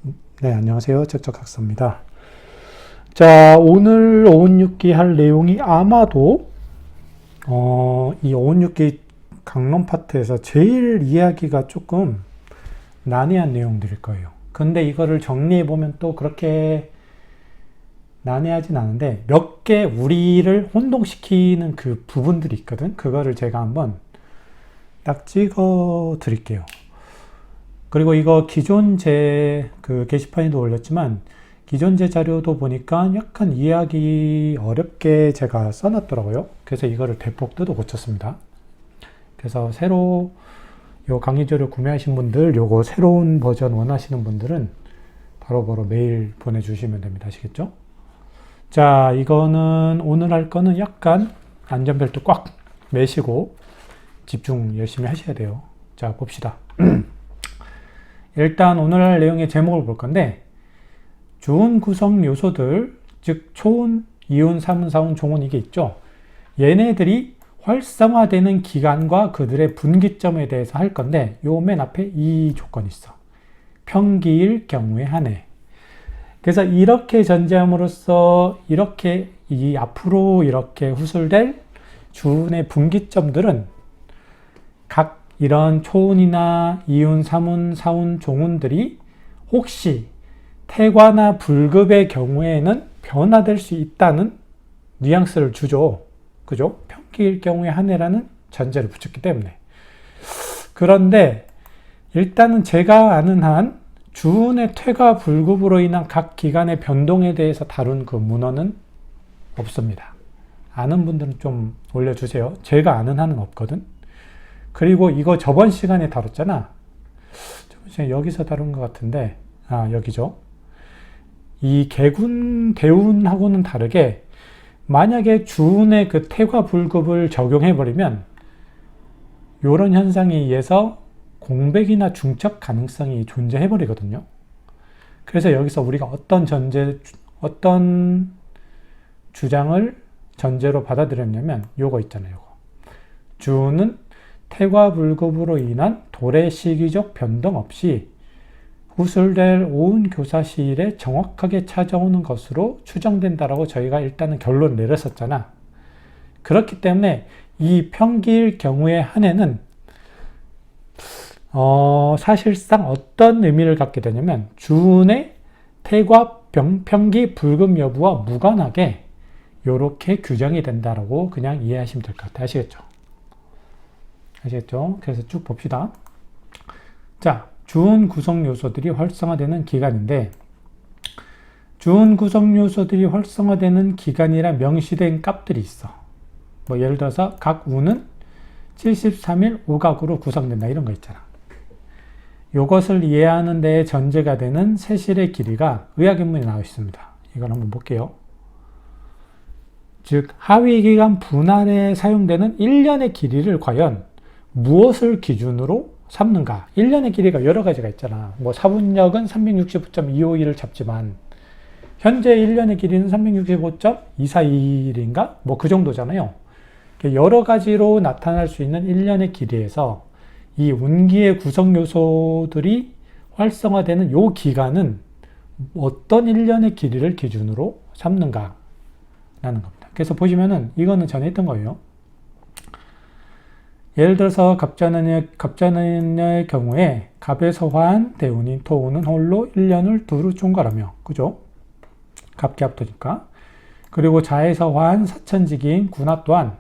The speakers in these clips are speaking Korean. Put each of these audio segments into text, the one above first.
네, 안녕하세요. 척척학습니다. 자, 오늘 516기 할 내용이 아마도, 이 516기 강론 파트에서 제일 이야기가 조금 난해한 내용들일 거예요. 근데 이거를 정리해보면 또 그렇게 난해하진 않은데, 몇 개 우리를 혼동시키는 그 부분들이 있거든? 그거를 제가 한번 딱 찍어 드릴게요. 그리고 이거 기존 그 게시판에도 올렸지만, 기존 제 자료도 보니까 약간 이해하기 어렵게 제가 써놨더라고요. 그래서 이거를 대폭 뜯어 고쳤습니다. 그래서 새로 요 강의 자료 구매하신 분들, 요거 새로운 버전 원하시는 분들은 바로바로 메일 보내주시면 됩니다. 아시겠죠? 자, 이거는 오늘 할 거는 약간 안전벨트 꽉 매시고 집중 열심히 하셔야 돼요. 자, 봅시다. 일단 오늘 할 내용의 제목을 볼 건데, 주운 구성 요소들, 즉 초운, 이운, 사문, 사운, 종운 이게 있죠. 얘네들이 활성화되는 기간과 그들의 분기점에 대해서 할 건데, 요 맨 앞에 이 조건이 있어. 평기일 경우에 한해. 그래서 이렇게 전제함으로써 이렇게 이 앞으로 이렇게 후술될 주운의 분기점들은 각 이런 초운이나 이운, 사문, 사운, 종운들이 혹시 태과나 불급의 경우에는 변화될 수 있다는 뉘앙스를 주죠. 그죠? 평기일 경우에 한해라는 전제를 붙였기 때문에. 그런데 일단은 제가 아는 한 주운의 퇴과 불급으로 인한 각 기간의 변동에 대해서 다룬 그 문헌은 없습니다. 아는 분들은 좀 올려주세요. 제가 아는 한은 없거든. 그리고 이거 저번 시간에 다뤘잖아. 여기서 다룬 것 같은데, 여기죠. 이 개군, 대운하고는 다르게 만약에 주운의 그 태과 불급을 적용해버리면 이런 현상에 의해서 공백이나 중첩 가능성이 존재해버리거든요. 그래서 여기서 우리가 어떤 주장을 전제로 받아들였냐면 요거 있잖아요. 요거. 주운은 태과 불급으로 인한 도래 시기적 변동 없이 후술될 오운 교사시일에 정확하게 찾아오는 것으로 추정된다라고 저희가 일단은 결론을 내렸었잖아. 그렇기 때문에 이 평기일 경우에 한해는 사실상 어떤 의미를 갖게 되냐면 주운의 태과 평기 불급 여부와 무관하게 이렇게 규정이 된다라고 그냥 이해하시면 될 것 같아요. 아시겠죠? 아시겠죠? 그래서 쭉 봅시다. 자, 주운 구성 요소들이 활성화되는 기간인데, 주운 구성 요소들이 활성화되는 기간이라 명시된 값들이 있어. 뭐 예를 들어서 각 운은 73일 5각으로 구성된다 이런 거 있잖아. 이것을 이해하는 데에 전제가 되는 세실의 길이가 의학인문에 나와 있습니다. 이걸 한번 볼게요. 즉 하위기간 분할에 사용되는 1년의 길이를 과연 무엇을 기준으로 삼는가? 1년의 길이가 여러 가지가 있잖아. 뭐 사분력은 365.251을 잡지만 현재 1년의 길이는 365.241인가? 뭐 그 정도잖아요. 여러 가지로 나타날 수 있는 1년의 길이에서 이 운기의 구성 요소들이 활성화되는 요 기간은 어떤 1년의 길이를 기준으로 삼는가? 라는 겁니다. 그래서 보시면은 이거는 전에 했던 거예요. 예를 들어서 갑자년의 경우에 갑에서 화한 대운인 토운은 홀로 1년을 두루 총괄하며, 그죠? 갑기합도니까. 그리고 자에서 화한 사천지기인 군화 또한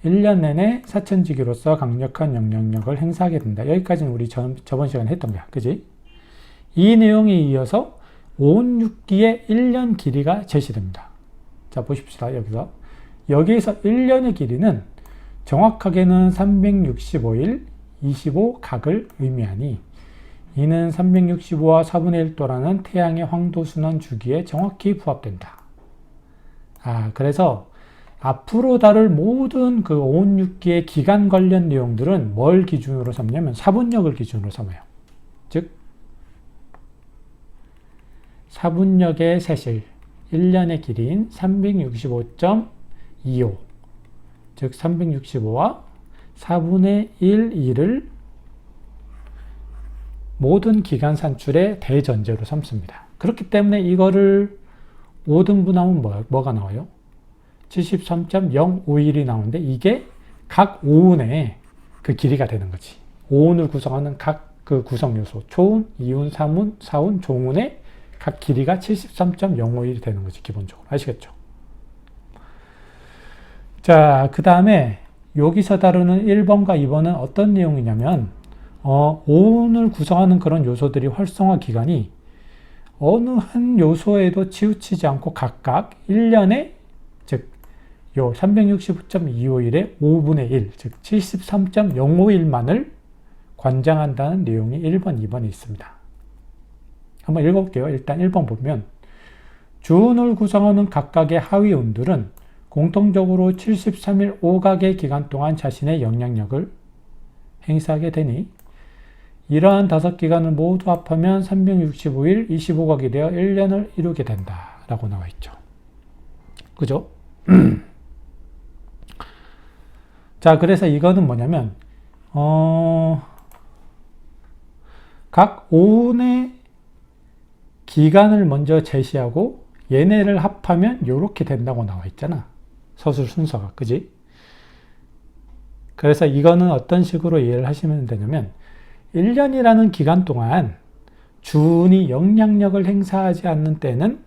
1년 내내 사천지기로서 강력한 영향력을 행사하게 된다. 여기까지는 우리 저번 시간에 했던 거야. 그지? 이 내용에 이어서 516기의 1년 길이가 제시됩니다. 자, 보십시다. 여기에서 1년의 길이는 정확하게는 365일 25각을 의미하니 이는 365와 4분의 1도라는 태양의 황도순환 주기에 정확히 부합된다. 그래서 앞으로 다룰 모든 그 516기의 기간 관련 내용들은 뭘 기준으로 삼냐면 사분력을 기준으로 삼아요. 즉 사분력의 세실 1년의 길이인 365.25 즉 365와 4분의 1, 2를 모든 기간 산출의 대전제로 삼습니다. 그렇기 때문에 이거를 5등분하면 뭐가 나와요? 73.051이 나오는데 이게 각 오운의 그 길이가 되는 거지. 오운을 구성하는 각 그 구성 요소, 초운, 이운, 삼운, 사운, 종운의 각 길이가 73.051이 되는 거지, 기본적으로. 아시겠죠? 자, 그 다음에 여기서 다루는 1번과 2번은 어떤 내용이냐면, 오운을 구성하는 그런 요소들이 활성화 기간이 어느 한 요소에도 치우치지 않고 각각 1년에, 즉, 요 365.251의 5분의 1, 즉 73.051만을 관장한다는 내용이 1번, 2번에 있습니다. 한번 읽어볼게요. 일단 1번 보면 주운을 구성하는 각각의 하위 운들은 공통적으로 73일 5각의 기간 동안 자신의 영향력을 행사하게 되니 이러한 5기간을 모두 합하면 365일 25각이 되어 1년을 이루게 된다 라고 나와 있죠. 그죠? 자, 그래서 이거는 뭐냐면 각 오운의 기간을 먼저 제시하고 얘네를 합하면 이렇게 된다고 나와 있잖아. 서술 순서가. 그지? 그래서 이거는 어떤 식으로 이해를 하시면 되냐면 1년이라는 기간 동안 주운이 영향력을 행사하지 않는 때는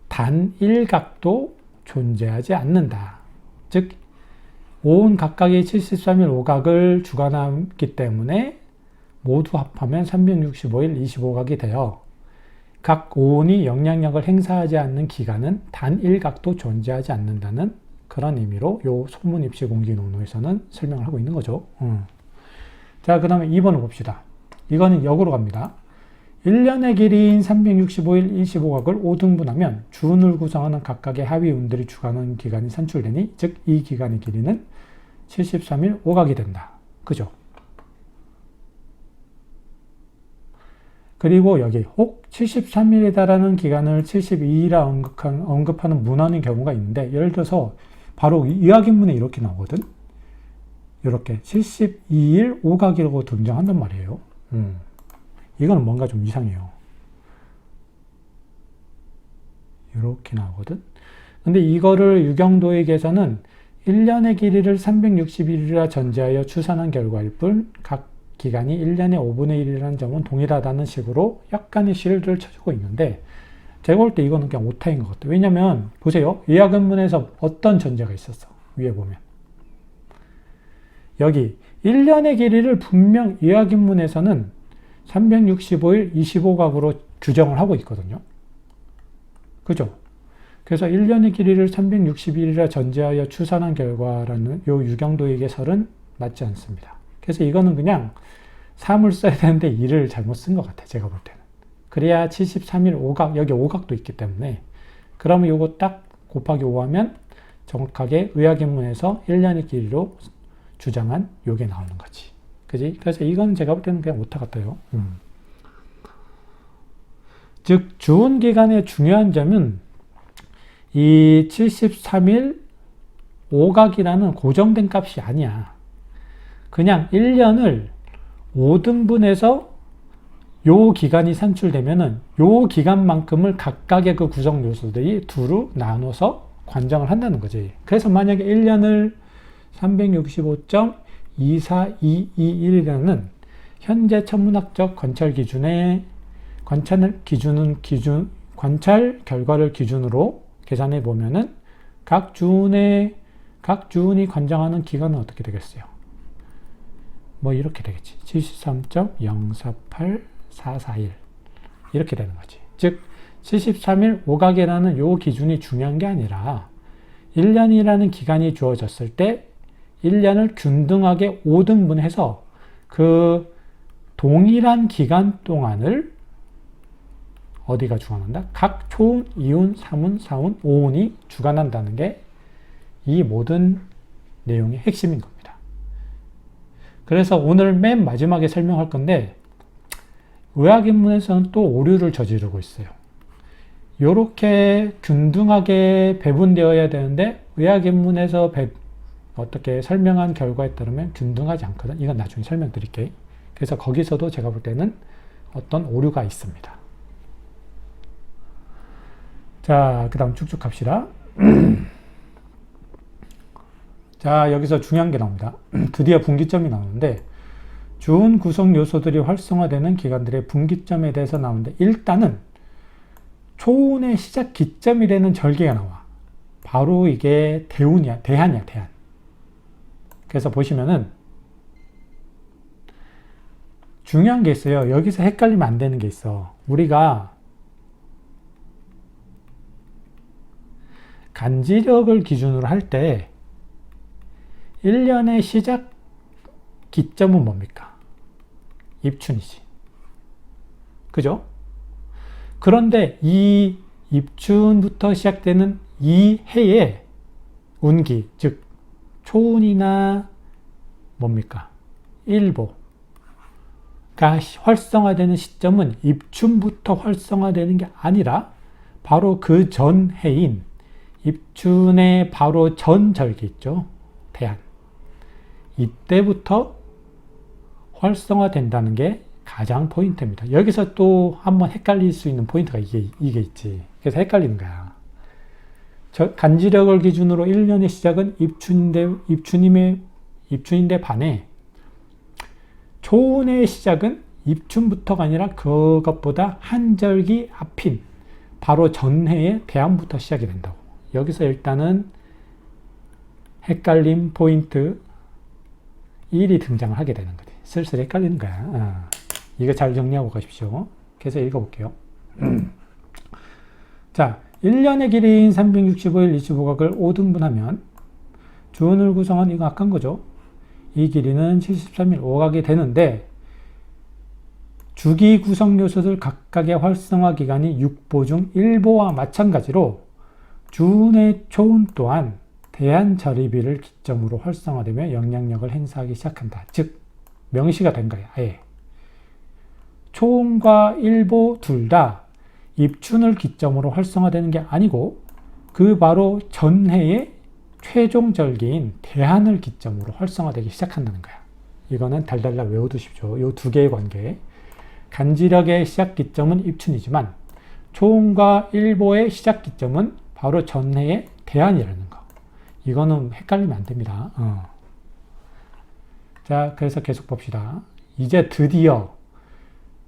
단 1각도 존재하지 않는다. 즉 오운 각각이 73일 5각을 주관하기 때문에 모두 합하면 365일 25각이 되어 각 오운이 영향력을 행사하지 않는 기간은 단 1각도 존재하지 않는다는 그런 의미로 요 소문 입시 공지 논어에서는 설명을 하고 있는 거죠. 자, 그 다음에 2번을 봅시다. 이거는 역으로 갑니다. 1년의 길이인 365일 25각을 5등분하면 주운을 구성하는 각각의 하위 운들이 주관하는 기간이 산출되니 즉 이 기간의 길이는 73일 5각이 된다. 그죠? 그리고 여기 혹 73일에 달하는 기간을 72이라 언급하는 문헌의 경우가 있는데 예를 들어서 바로 의학인문에 이렇게 나오거든. 이렇게 72일 5각이라고 등장한단 말이에요. 이거는 뭔가 좀 이상해요. 이렇게 나오거든. 근데 이거를 유경도익에서는 1년의 길이를 360일이라 전제하여 추산한 결과일 뿐 각 기간이 1년의 5분의 1이라는 점은 동일하다는 식으로 약간의 실드를 쳐주고 있는데 제가 볼 때 이거는 그냥 오타인 것 같아요. 왜냐면 보세요. 의학원문에서 어떤 전제가 있었어. 위에 보면 여기 1년의 길이를 분명 의학인문에서는 365일 25각으로 규정을 하고 있거든요. 그죠? 그래서 1년의 길이를 360일이라 전제하여 추산한 결과라는 요 유경도익의 설은 맞지 않습니다. 그래서 이거는 그냥 3을 써야 되는데 2를 잘못 쓴 것 같아요. 제가 볼 때는. 그래야 73일 5각, 여기 5각도 있기 때문에 그러면 요거 딱 곱하기 5하면 정확하게 의학인문에서 1년의 길이로 주장한 요게 나오는 거지. 그지? 그래서 이건 제가 볼 때는 그냥 오타 같아요. 즉, 주운 기간의 중요한 점은 이 73일 5각이라는 고정된 값이 아니야. 그냥 1년을 5등분해서 요 기간이 산출되면은 요 기간만큼을 각각의 그 구성 요소들이 두루 나눠서 관장을 한다는 거지. 그래서 만약에 1년을 365.24221이라는 현재 천문학적 관찰 기준의 관찰 결과를 기준으로 계산해 보면은 각 주운이 관장하는 기간은 어떻게 되겠어요? 뭐 이렇게 되겠지. 73.048441 이렇게 되는 거지. 즉 73일 5각이라는 요 기준이 중요한 게 아니라 1년이라는 기간이 주어졌을 때 1년을 균등하게 5등분해서 그 동일한 기간 동안을 어디가 주관한다? 각 초운, 이운, 삼운, 사운, 오운이 주관한다는 게 이 모든 내용의 핵심인 겁니다. 그래서 오늘 맨 마지막에 설명할 건데 의학인문에서는 또 오류를 저지르고 있어요. 이렇게 균등하게 배분되어야 되는데 의학인문에서 어떻게 설명한 결과에 따르면 균등하지 않거든. 이건 나중에 설명드릴게요. 그래서 거기서도 제가 볼 때는 어떤 오류가 있습니다. 자, 그 다음 쭉쭉 갑시다. 자, 여기서 중요한 게 나옵니다. 드디어 분기점이 나오는데 준 구성 요소들이 활성화되는 기관들의 분기점에 대해서 나오는데 일단은 초운의 시작 기점이라는 절개가 나와. 바로 이게 대한이야. 대한. 그래서 보시면은 중요한 게 있어요. 여기서 헷갈리면 안 되는 게 있어. 우리가 간지력을 기준으로 할 때 1년의 시작 기점은 뭡니까? 입춘이지. 그죠? 그런데 이 입춘부터 시작되는 이 해의 운기, 즉 초운이나 뭡니까? 일보가 활성화되는 시점은 입춘부터 활성화되는 게 아니라 바로 그 전 해인 입춘의 바로 전 절기 있죠. 대한. 이때부터 활성화된다는 게 가장 포인트입니다. 여기서 또 한번 헷갈릴 수 있는 포인트가 이게 있지. 그래서 헷갈리는 거야. 간지력을 기준으로 1년의 시작은 입춘인데 반해 초운의 시작은 입춘부터가 아니라 그것보다 한 절기 앞인 바로 전해의 대한부터 시작이 된다고. 여기서 일단은 헷갈림 포인트 1이 등장을 하게 되는 거지. 슬슬 헷갈리는 거야. 이거 잘 정리하고 가십시오. 계속 읽어볼게요. 자, 1년의 길이인 365일 25각을 5등분하면 주운을 구성한 이거 아까 한 거죠. 이 길이는 73일 5각이 되는데 주기 구성 요소들 각각의 활성화 기간이 6보 중 1보와 마찬가지로 주운의 초운 또한 대한절입일을 기점으로 활성화되며 영향력을 행사하기 시작한다. 즉 명시가 된 거야. 아예. 초운과 일보 둘 다 입춘을 기점으로 활성화되는 게 아니고 그 바로 전해의 최종 절기인 대한을 기점으로 활성화되기 시작한다는 거야. 이거는 달달달 외워두십시오. 이 두 개의 관계. 간지력의 시작 기점은 입춘이지만 초운과 일보의 시작 기점은 바로 전해의 대한이라는 거. 이거는 헷갈리면 안 됩니다. 자, 그래서 계속 봅시다. 이제 드디어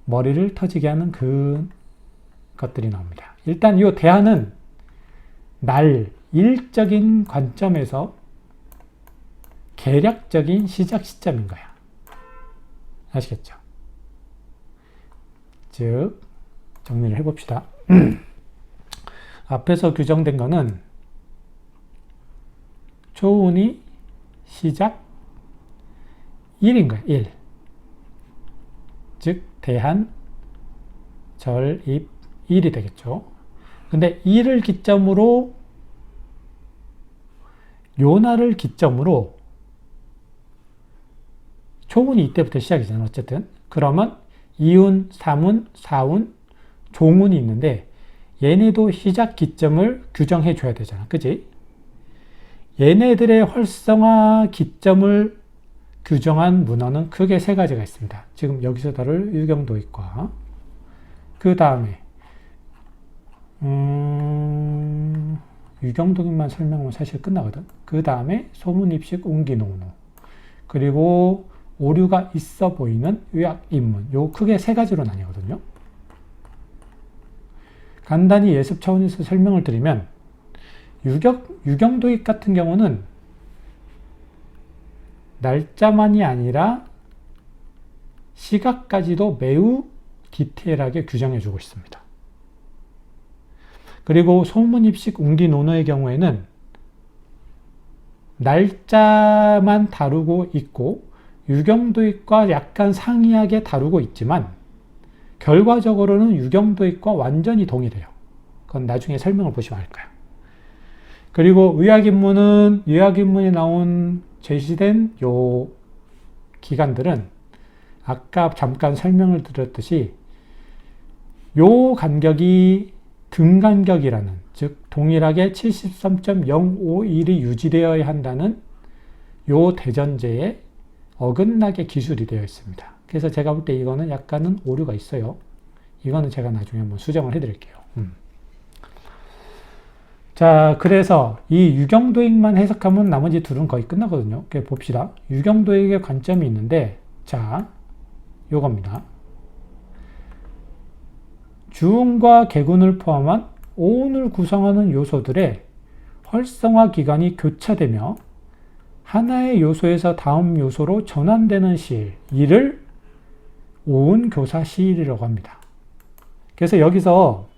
머리를 터지게 하는 그 것들이 나옵니다. 일단 이 대한은 일적인 관점에서 계략적인 시작 시점인 거야. 아시겠죠? 즉, 정리를 해봅시다. 앞에서 규정된 거는 초운이 시작 1인 거야. 1. 즉 대한, 절, 입, 1이 되겠죠. 근데 1을 기점으로 요날을 기점으로 초운이 이때부터 시작이잖아. 어쨌든 그러면 2운, 3운, 4운, 종운이 있는데 얘네도 시작 기점을 규정해 줘야 되잖아. 그지? 얘네들의 활성화 기점을 규정한 문헌은 크게 세 가지가 있습니다. 지금 여기서 다룰 유경도익과 그 다음에 유경도익만 설명하면 사실 끝나거든. 그 다음에 소문입식 웅기노노 그리고 오류가 있어 보이는 의학입문. 요 크게 세 가지로 나뉘거든요. 간단히 예습 차원에서 설명을 드리면 유경도익 같은 경우는 날짜만이 아니라 시각까지도 매우 디테일하게 규정해주고 있습니다. 그리고 소문입식 웅기노노의 경우에는 날짜만 다루고 있고 유경도익과 약간 상이하게 다루고 있지만 결과적으로는 유경도익과 완전히 동일해요. 그건 나중에 설명을 보시면 알 거예요. 그리고 의학입문에 나온 제시된 요 기간들은 아까 잠깐 설명을 드렸듯이 요 간격이 등간격이라는, 즉 동일하게 73.051이 유지되어야 한다는 요 대전제에 어긋나게 기술이 되어 있습니다. 그래서 제가 볼 때 이거는 약간은 오류가 있어요. 이거는 제가 나중에 한번 수정을 해드릴게요. 자, 그래서 이 유경도액만 해석하면 나머지 둘은 거의 끝나거든요. 봅시다. 유경도액의 관점이 있는데, 자, 요겁니다. 주운과 개군을 포함한 오운을 구성하는 요소들의 활성화 기간이 교차되며 하나의 요소에서 다음 요소로 전환되는 시일, 이를 오운교사 시일이라고 합니다. 그래서 여기서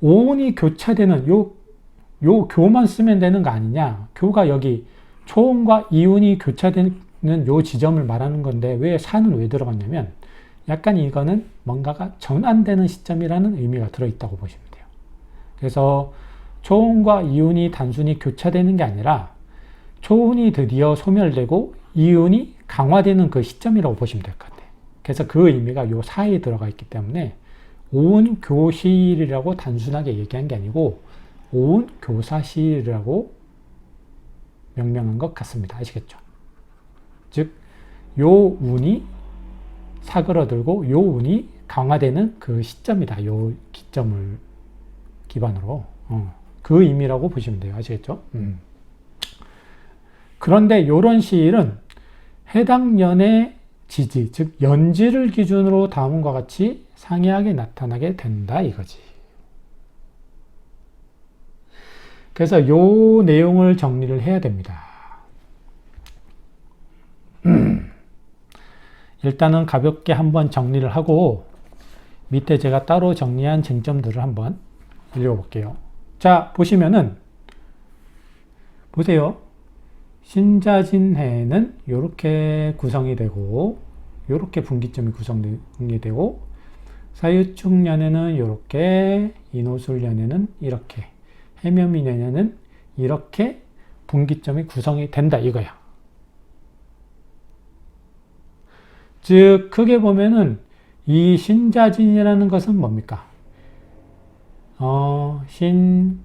오운이 교차되는 요 교만 쓰면 되는 거 아니냐. 교가 여기 초운과 이운이 교차되는 요 지점을 말하는 건데 왜 사는 왜 들어갔냐면 약간 이거는 뭔가가 전환되는 시점이라는 의미가 들어있다고 보시면 돼요. 그래서 초운과 이운이 단순히 교차되는 게 아니라 초운이 드디어 소멸되고 이운이 강화되는 그 시점이라고 보시면 될 것 같아요. 그래서 그 의미가 요 사이에 들어가 있기 때문에 오운 교시일이라고 단순하게 얘기한 게 아니고 오운 교사시일이라고 명명한 것 같습니다. 아시겠죠? 즉, 요 운이 사그러들고 요 운이 강화되는 그 시점이다. 요 기점을 기반으로 그 의미라고 보시면 돼요. 아시겠죠? 그런데 요런 시일은 해당 년의 지지, 즉 연지를 기준으로 다음과 같이 상이하게 나타나게 된다 이거지. 그래서 요 내용을 정리를 해야 됩니다. 일단은 가볍게 한번 정리를 하고 밑에 제가 따로 정리한 쟁점들을 한번 읽어볼게요. 자, 보시면은 보세요. 신자진해는 이렇게 구성이 되고 이렇게 분기점이 구성이 되고 사유축년에는 이렇게 인호술년에는 이렇게 해묘미년에는 이렇게 분기점이 구성이 된다 이거야. 즉 크게 보면은 이 신자진이라는 것은 뭡니까? 신,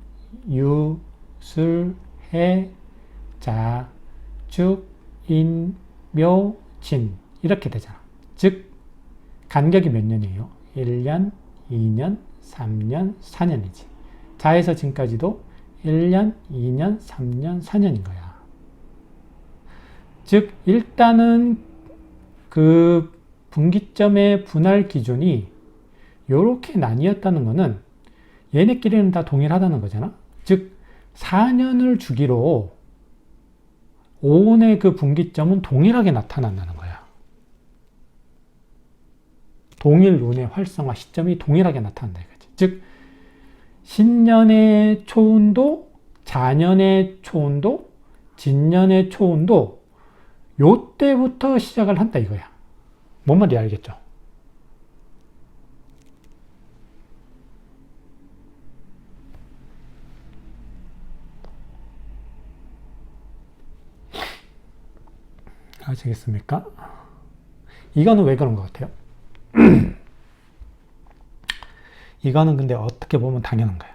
유, 술, 해, 자, 축, 인, 묘, 진 이렇게 되잖아. 즉 간격이 몇 년이에요? 1년, 2년, 3년, 4년이지. 자에서 진까지도 1년, 2년, 3년, 4년인 거야. 즉 일단은 그 분기점의 분할 기준이 이렇게 나뉘었다는 것은 얘네끼리는 다 동일하다는 거잖아. 즉 4년을 주기로 오온의 그 분기점은 동일하게 나타난다는 거야. 동일 운의 활성화 시점이 동일하게 나타난다 이거지. 즉 신년의 초운도 자년의 초운도 진년의 초운도 요때부터 시작을 한다 이거야. 뭔 말인지 알겠죠? 아시겠습니까? 이거는 왜 그런 것 같아요? 이거는 근데 어떻게 보면 당연한 거야.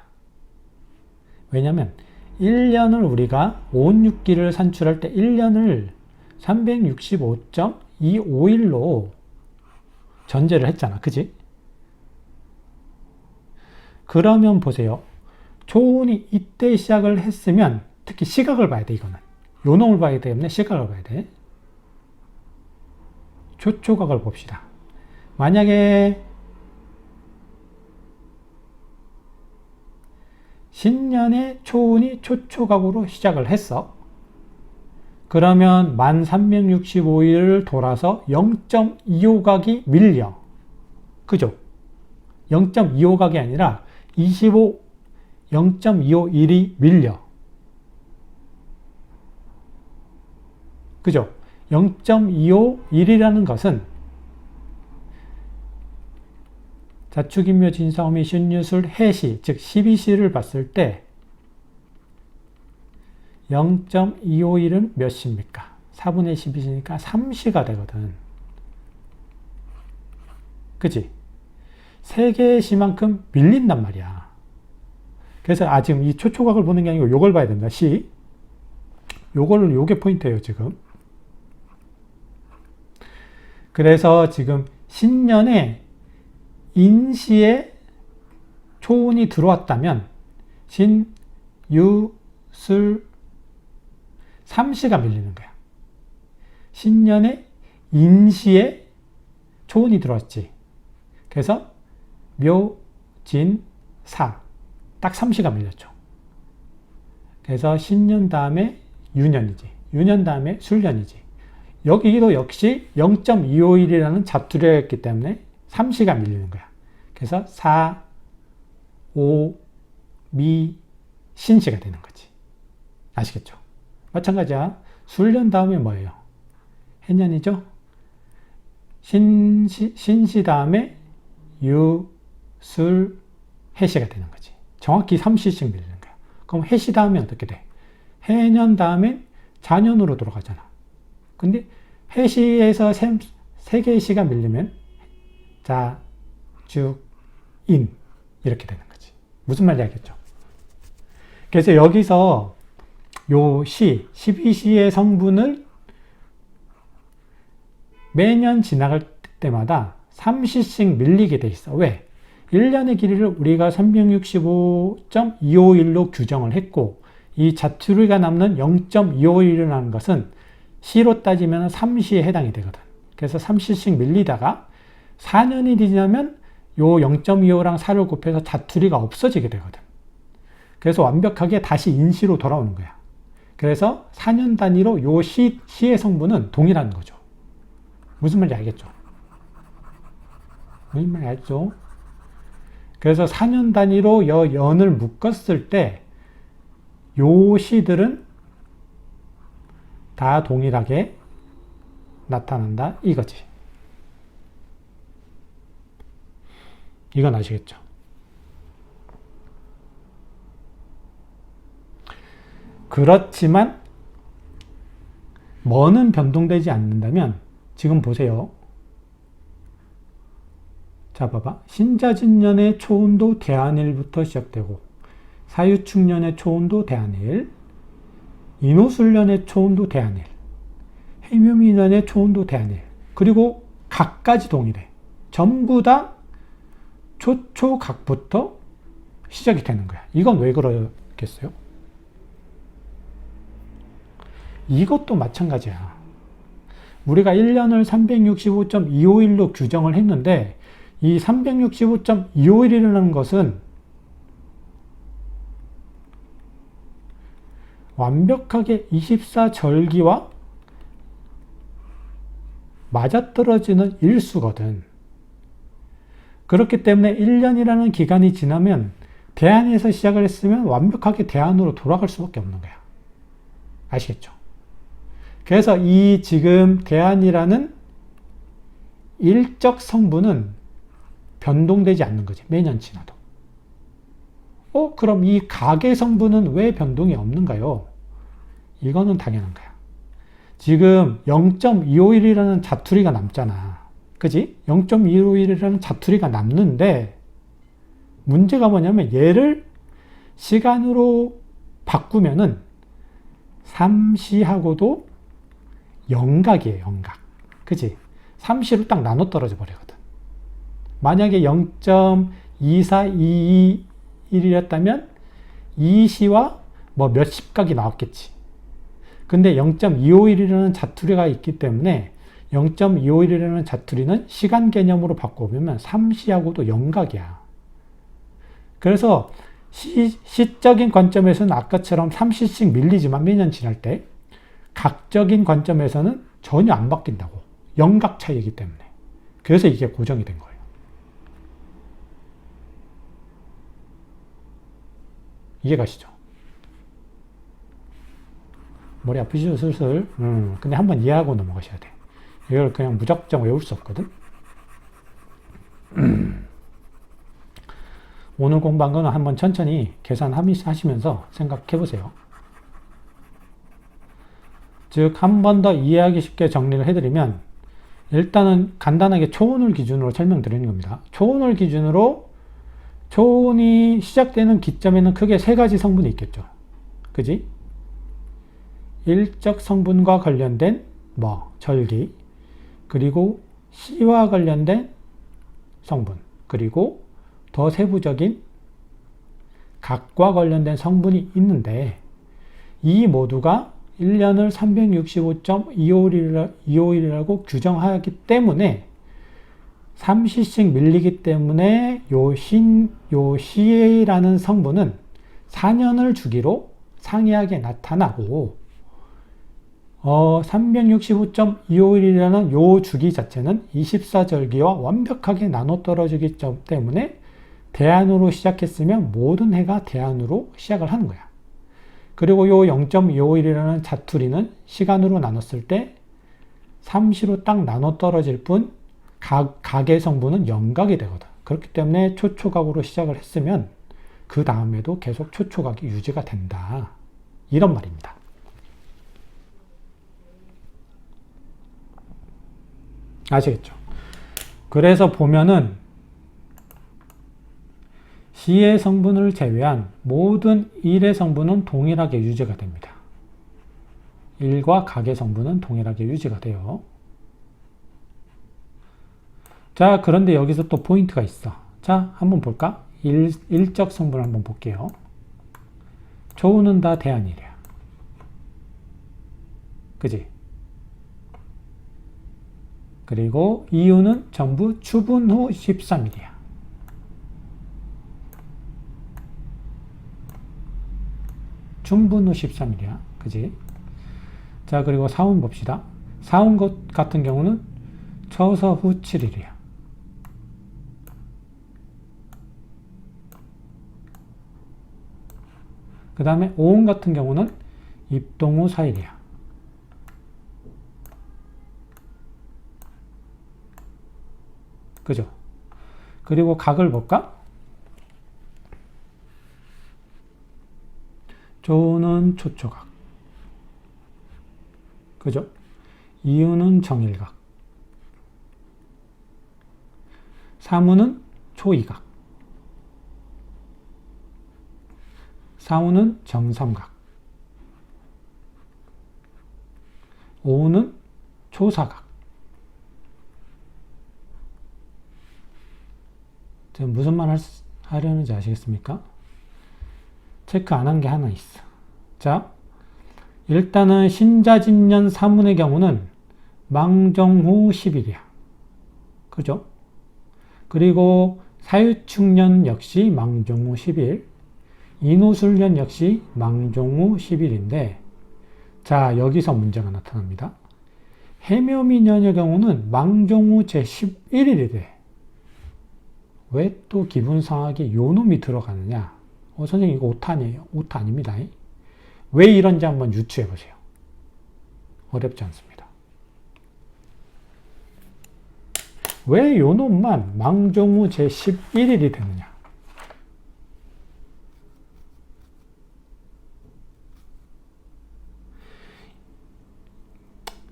왜냐면 1년을 우리가 516기를 산출할 때 1년을 365.251로 전제를 했잖아. 그지? 그러면 보세요. 초운이 이때 시작을 했으면 특히 시각을 봐야 돼. 이거는 요놈을 봐야 되기 때문에 시각을 봐야 돼. 초초각을 봅시다. 만약에 신년의 초운이 초초각으로 시작을 했어. 그러면 만 365일을 돌아서 0.25각이 밀려. 그죠? 0.25각이 아니라 0.251이 밀려. 그죠? 0.251이라는 것은 자축인묘 진사오미 신유술 해시 즉 12시를 봤을 때 0.251은 몇 시입니까? 4분의 12시니까 3시가 되거든. 그치? 3개의 시만큼 밀린단 말이야. 그래서 지금 이 초초각을 보는 게 아니고 요걸 봐야 됩니다. 시. 요게 포인트예요, 지금. 그래서 지금 신년에 인시에 초운이 들어왔다면 신, 유, 술, 삼시가 밀리는 거야. 신년에 인시에 초운이 들어왔지. 그래서 묘, 진, 사. 딱 삼시가 밀렸죠. 그래서 신년 다음에 유년이지. 유년 다음에 술년이지. 여기도 역시 0.251이라는 잡두리가 있기 때문에 삼시가 밀리는 거야. 그래서 사, 오, 미, 신시가 되는 거지. 아시겠죠? 마찬가지야. 술년 다음에 뭐예요? 해년이죠? 신시 다음에 유, 술, 해시가 되는 거지. 정확히 3시씩 밀리는 거야. 그럼 해시 다음에 어떻게 돼? 해년 다음에 자년으로 돌아가잖아. 근데 해시에서 세 개의 시가 밀리면 자, 주, 인 이렇게 되는 거지. 무슨 말인지 알겠죠? 그래서 여기서 요 시, 12시의 성분을 매년 지나갈 때마다 3시씩 밀리게 돼 있어. 왜? 1년의 길이를 우리가 365.251로 규정을 했고 이 자투리가 남는 0.251이라는 것은 시로 따지면 3시에 해당이 되거든. 그래서 3시씩 밀리다가 4년이 지나면 요 0.25랑 4를 곱해서 자투리가 없어지게 되거든. 그래서 완벽하게 다시 인시로 돌아오는 거야. 그래서 4년 단위로 요 시의 성분은 동일한 거죠. 무슨 말인지 알겠죠? 무슨 말인지 알죠? 그래서 4년 단위로 연을 묶었을 때 요 시들은 다 동일하게 나타난다 이거지. 이건 아시겠죠? 그렇지만 뭐는 변동되지 않는다면 지금 보세요. 자, 봐봐. 신자진년의 초운도 대한일부터 시작되고 사유축년의 초운도 대한일, 인호술년의 초운도 대한일, 해묘미년의 초운도 대한일, 그리고 각까지 동일해. 전부 다 초초각부터 시작이 되는 거야. 이건 왜 그러겠어요? 이것도 마찬가지야. 우리가 1년을 365.251로 규정을 했는데 이 365.251이라는 것은 완벽하게 24절기와 맞아떨어지는 일수거든. 그렇기 때문에 1년이라는 기간이 지나면 대한에서 시작을 했으면 완벽하게 대한으로 돌아갈 수밖에 없는 거야. 아시겠죠? 그래서 이 지금 대한이라는 일적 성분은 변동되지 않는 거지. 매년 지나도. 그럼 이 각의 성분은 왜 변동이 없는가요? 이거는 당연한 거야. 지금 0.251이라는 자투리가 남잖아. 그지? 0.251이라는 자투리가 남는데 문제가 뭐냐면 얘를 시간으로 바꾸면은 3시하고도 영각이에요. 영각. 그지? 3시로 딱 나눠 떨어져 버리거든. 만약에 0.2422일이었다면 2시와 뭐 몇십각이 나왔겠지. 근데 0.251이라는 자투리가 있기 때문에 0.251이라는 자투리는 시간 개념으로 바꿔보면 3시하고도 영각이야. 그래서 시적인 관점에서는 아까처럼 3시씩 밀리지만 매년 지날 때 각적인 관점에서는 전혀 안 바뀐다고. 영각 차이이기 때문에. 그래서 이게 고정이 된 거예요. 이해가시죠? 머리 아프시죠? 슬슬. 근데 한번 이해하고 넘어가셔야 돼. 이걸 그냥 무작정 외울 수 없거든? 오늘 공부한 거는 한번 천천히 계산하시면서 생각해 보세요. 즉, 한 번 더 이해하기 쉽게 정리를 해드리면, 일단은 간단하게 초운을 기준으로 설명드리는 겁니다. 초운을 기준으로, 초운이 시작되는 기점에는 크게 세 가지 성분이 있겠죠. 그지? 일적 성분과 관련된 절기, 그리고 C와 관련된 성분, 그리고 더 세부적인 각과 관련된 성분이 있는데 이 모두가 1년을 365.25일이라고 규정하기 때문에 3cc 밀리기 때문에 요 C라는 성분은 4년을 주기로 상이하게 나타나고 365.25일이라는 요 주기 자체는 24절기와 완벽하게 나눠 떨어지기 때문에 대안으로 시작했으면 모든 해가 대안으로 시작을 하는 거야. 그리고 요 0.25일이라는 자투리는 시간으로 나눴을 때 3시로 딱 나눠 떨어질 뿐 각의 성분은 영각이 되거든. 그렇기 때문에 초초각으로 시작을 했으면 그 다음에도 계속 초초각이 유지가 된다. 이런 말입니다. 아시겠죠? 그래서 보면은 C의 성분을 제외한 모든 1의 성분은 동일하게 유지가 됩니다. 1과 각의 성분은 동일하게 유지가 돼요. 자, 그런데 여기서 또 포인트가 있어. 자, 한번 볼까? 일적 성분을 한번 볼게요. 초우는 다 대안이래요. 그지? 그리고 이유는 전부 추분 후 13일이야. 춘분 후 13일이야. 그지? 자, 그리고 사운 봅시다. 사운 것 같은 경우는 처서 후 7일이야. 그 다음에 오운 같은 경우는 입동 후 4일이야. 그죠? 그리고 각을 볼까? 조는 초초각. 그죠? 이유는 정일각. 사무는 초이각. 사우는 정삼각. 오우는 초사각. 지금 무슨 말 하려는지 아시겠습니까? 체크 안 한 게 하나 있어. 자, 일단은 신자진년 사문의 경우는 망정 후 10일이야. 그죠? 그리고 사유축년 역시 망정 후 10일, 인호술년 역시 망정 후 10일인데, 자, 여기서 문제가 나타납니다. 해묘미년의 경우는 망정 후 제11일이 돼. 왜 또 기분 상하게 요 놈이 들어가느냐? 선생님 이거 오타 아니에요? 오타 아닙니다. 왜 이런지 한번 유추해 보세요. 어렵지 않습니다. 왜 요 놈만 망정 후 제11일이 되느냐?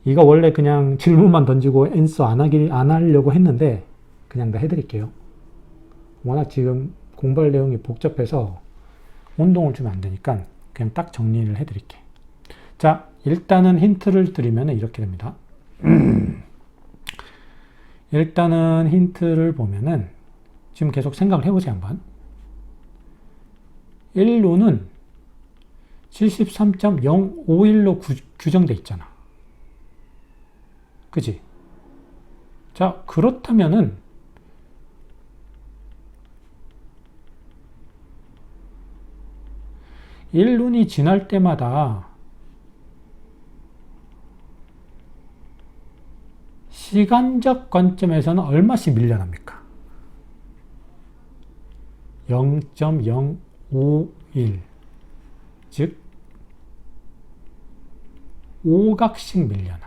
이거 원래 그냥 질문만 던지고 앤서 안 하려고 했는데 그냥 다 해드릴게요. 워낙 지금 공부할 내용이 복잡해서 혼동을 주면 안 되니까 그냥 딱 정리를 해드릴게. 자, 일단은 힌트를 드리면 이렇게 됩니다. 일단은 힌트를 보면은 지금 계속 생각을 해보세요 한번. 1루는 73.051로 규정돼 있잖아. 그지? 자, 그렇다면은 1룬이 지날 때마다 시간적 관점에서는 얼마씩 밀려납니까? 0.051, 즉 5각씩 밀려나.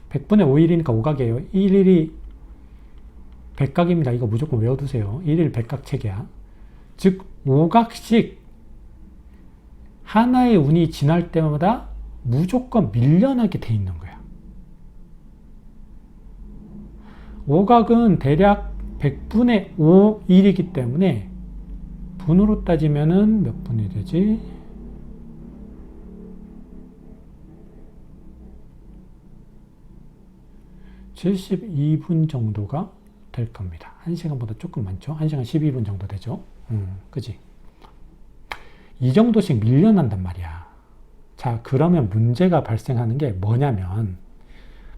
100분의 5일이니까 5각이에요. 1일이 100각입니다. 이거 무조건 외워두세요. 1일 100각 체계야. 즉 5각씩 하나의 운이 지날 때마다 무조건 밀려나게 돼 있는 거야. 5각은 대략 100분의 5일이기 때문에 분으로 따지면은 몇 분이 되지? 72분 정도가 될 겁니다. 1시간보다 조금 많죠? 1시간 12분 정도 되죠? 그지? 이 정도씩 밀려난단 말이야. 자, 그러면 문제가 발생하는 게 뭐냐면,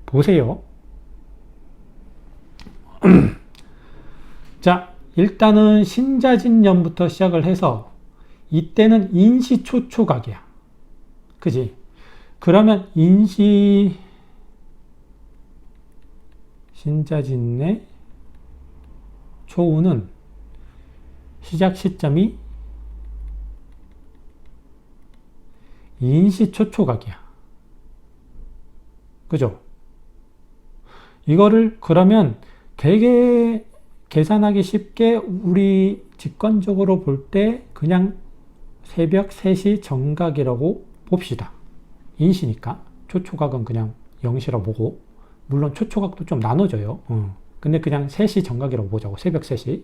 보세요. 자, 일단은 신자진년부터 시작을 해서, 이때는 인시초초각이야. 그지? 그러면 신자진내 초우는 시작 시점이 인시초초각이야. 그죠? 이거를 그러면 되게 계산하기 쉽게 우리 직관적으로 볼 때 그냥 새벽 3시 정각이라고 봅시다. 인시니까 초초각은 그냥 0시라고 보고, 물론 초초각도 좀 나눠져요. 근데 그냥 3시 정각이라고 보자고. 새벽 3시.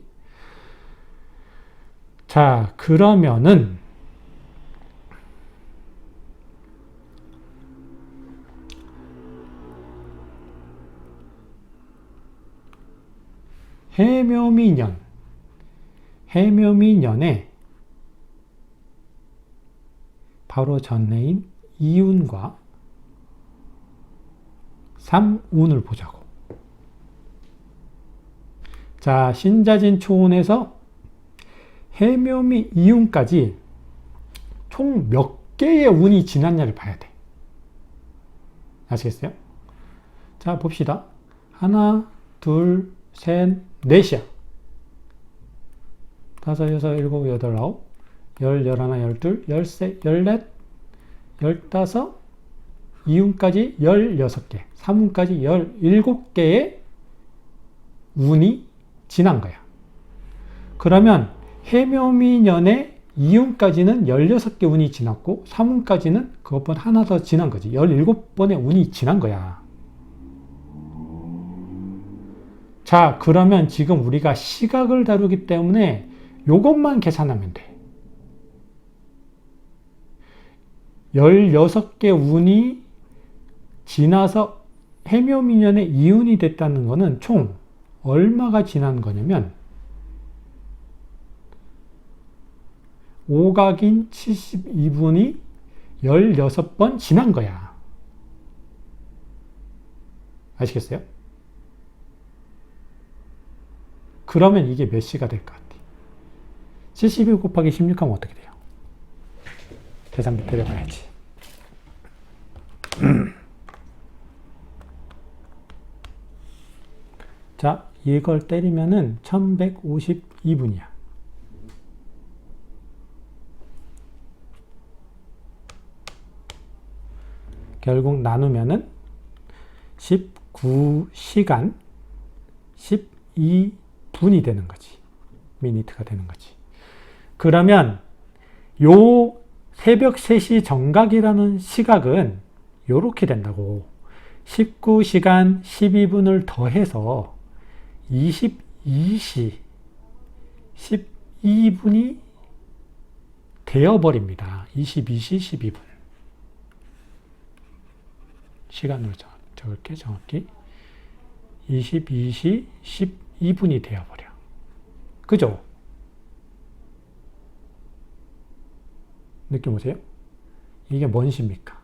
자, 그러면은 해묘미년에 바로 전해인 이운과 삼운을 보자고. 자, 신자진 초운에서 해묘미 이운까지 총 몇 개의 운이 지났냐를 봐야 돼. 아시겠어요? 자, 봅시다. 하나, 둘, 셋, 넷이야. 다섯, 여섯, 일곱, 여덟, 아홉, 열, 열하나, 열둘, 열세, 열넷, 열다섯, 이운까지 16개, 삼운까지 17개의 운이 지난 거야. 그러면 해묘미년에 이운까지는 16개 운이 지났고, 삼운까지는 그것보다 하나 더 지난 거지. 17번의 운이 지난 거야. 자, 그러면 지금 우리가 시각을 다루기 때문에 요것만 계산하면 돼. 16개 운이 지나서 해묘미년에 이운이 됐다는 거는 총 얼마가 지난 거냐면, 오각인 72분이 16번 지난 거야. 아시겠어요? 그러면 이게 몇 시가 될 것 같아? 72 곱하기 16 하면 어떻게 돼요? 계산기 때려봐야지. 자, 이걸 때리면은 1152분이야. 결국 나누면은 19시간 12분이 되는 거지. 미니트가 되는 거지. 그러면 요 새벽 3시 정각이라는 시각은 요렇게 된다고. 19시간 12분을 더해서 22시 12분이 되어버립니다. 22시 12분. 시간으로 적을게, 정확히. 22시 12분이 되어버려. 그죠? 느낌 오세요? 이게 뭔 시입니까?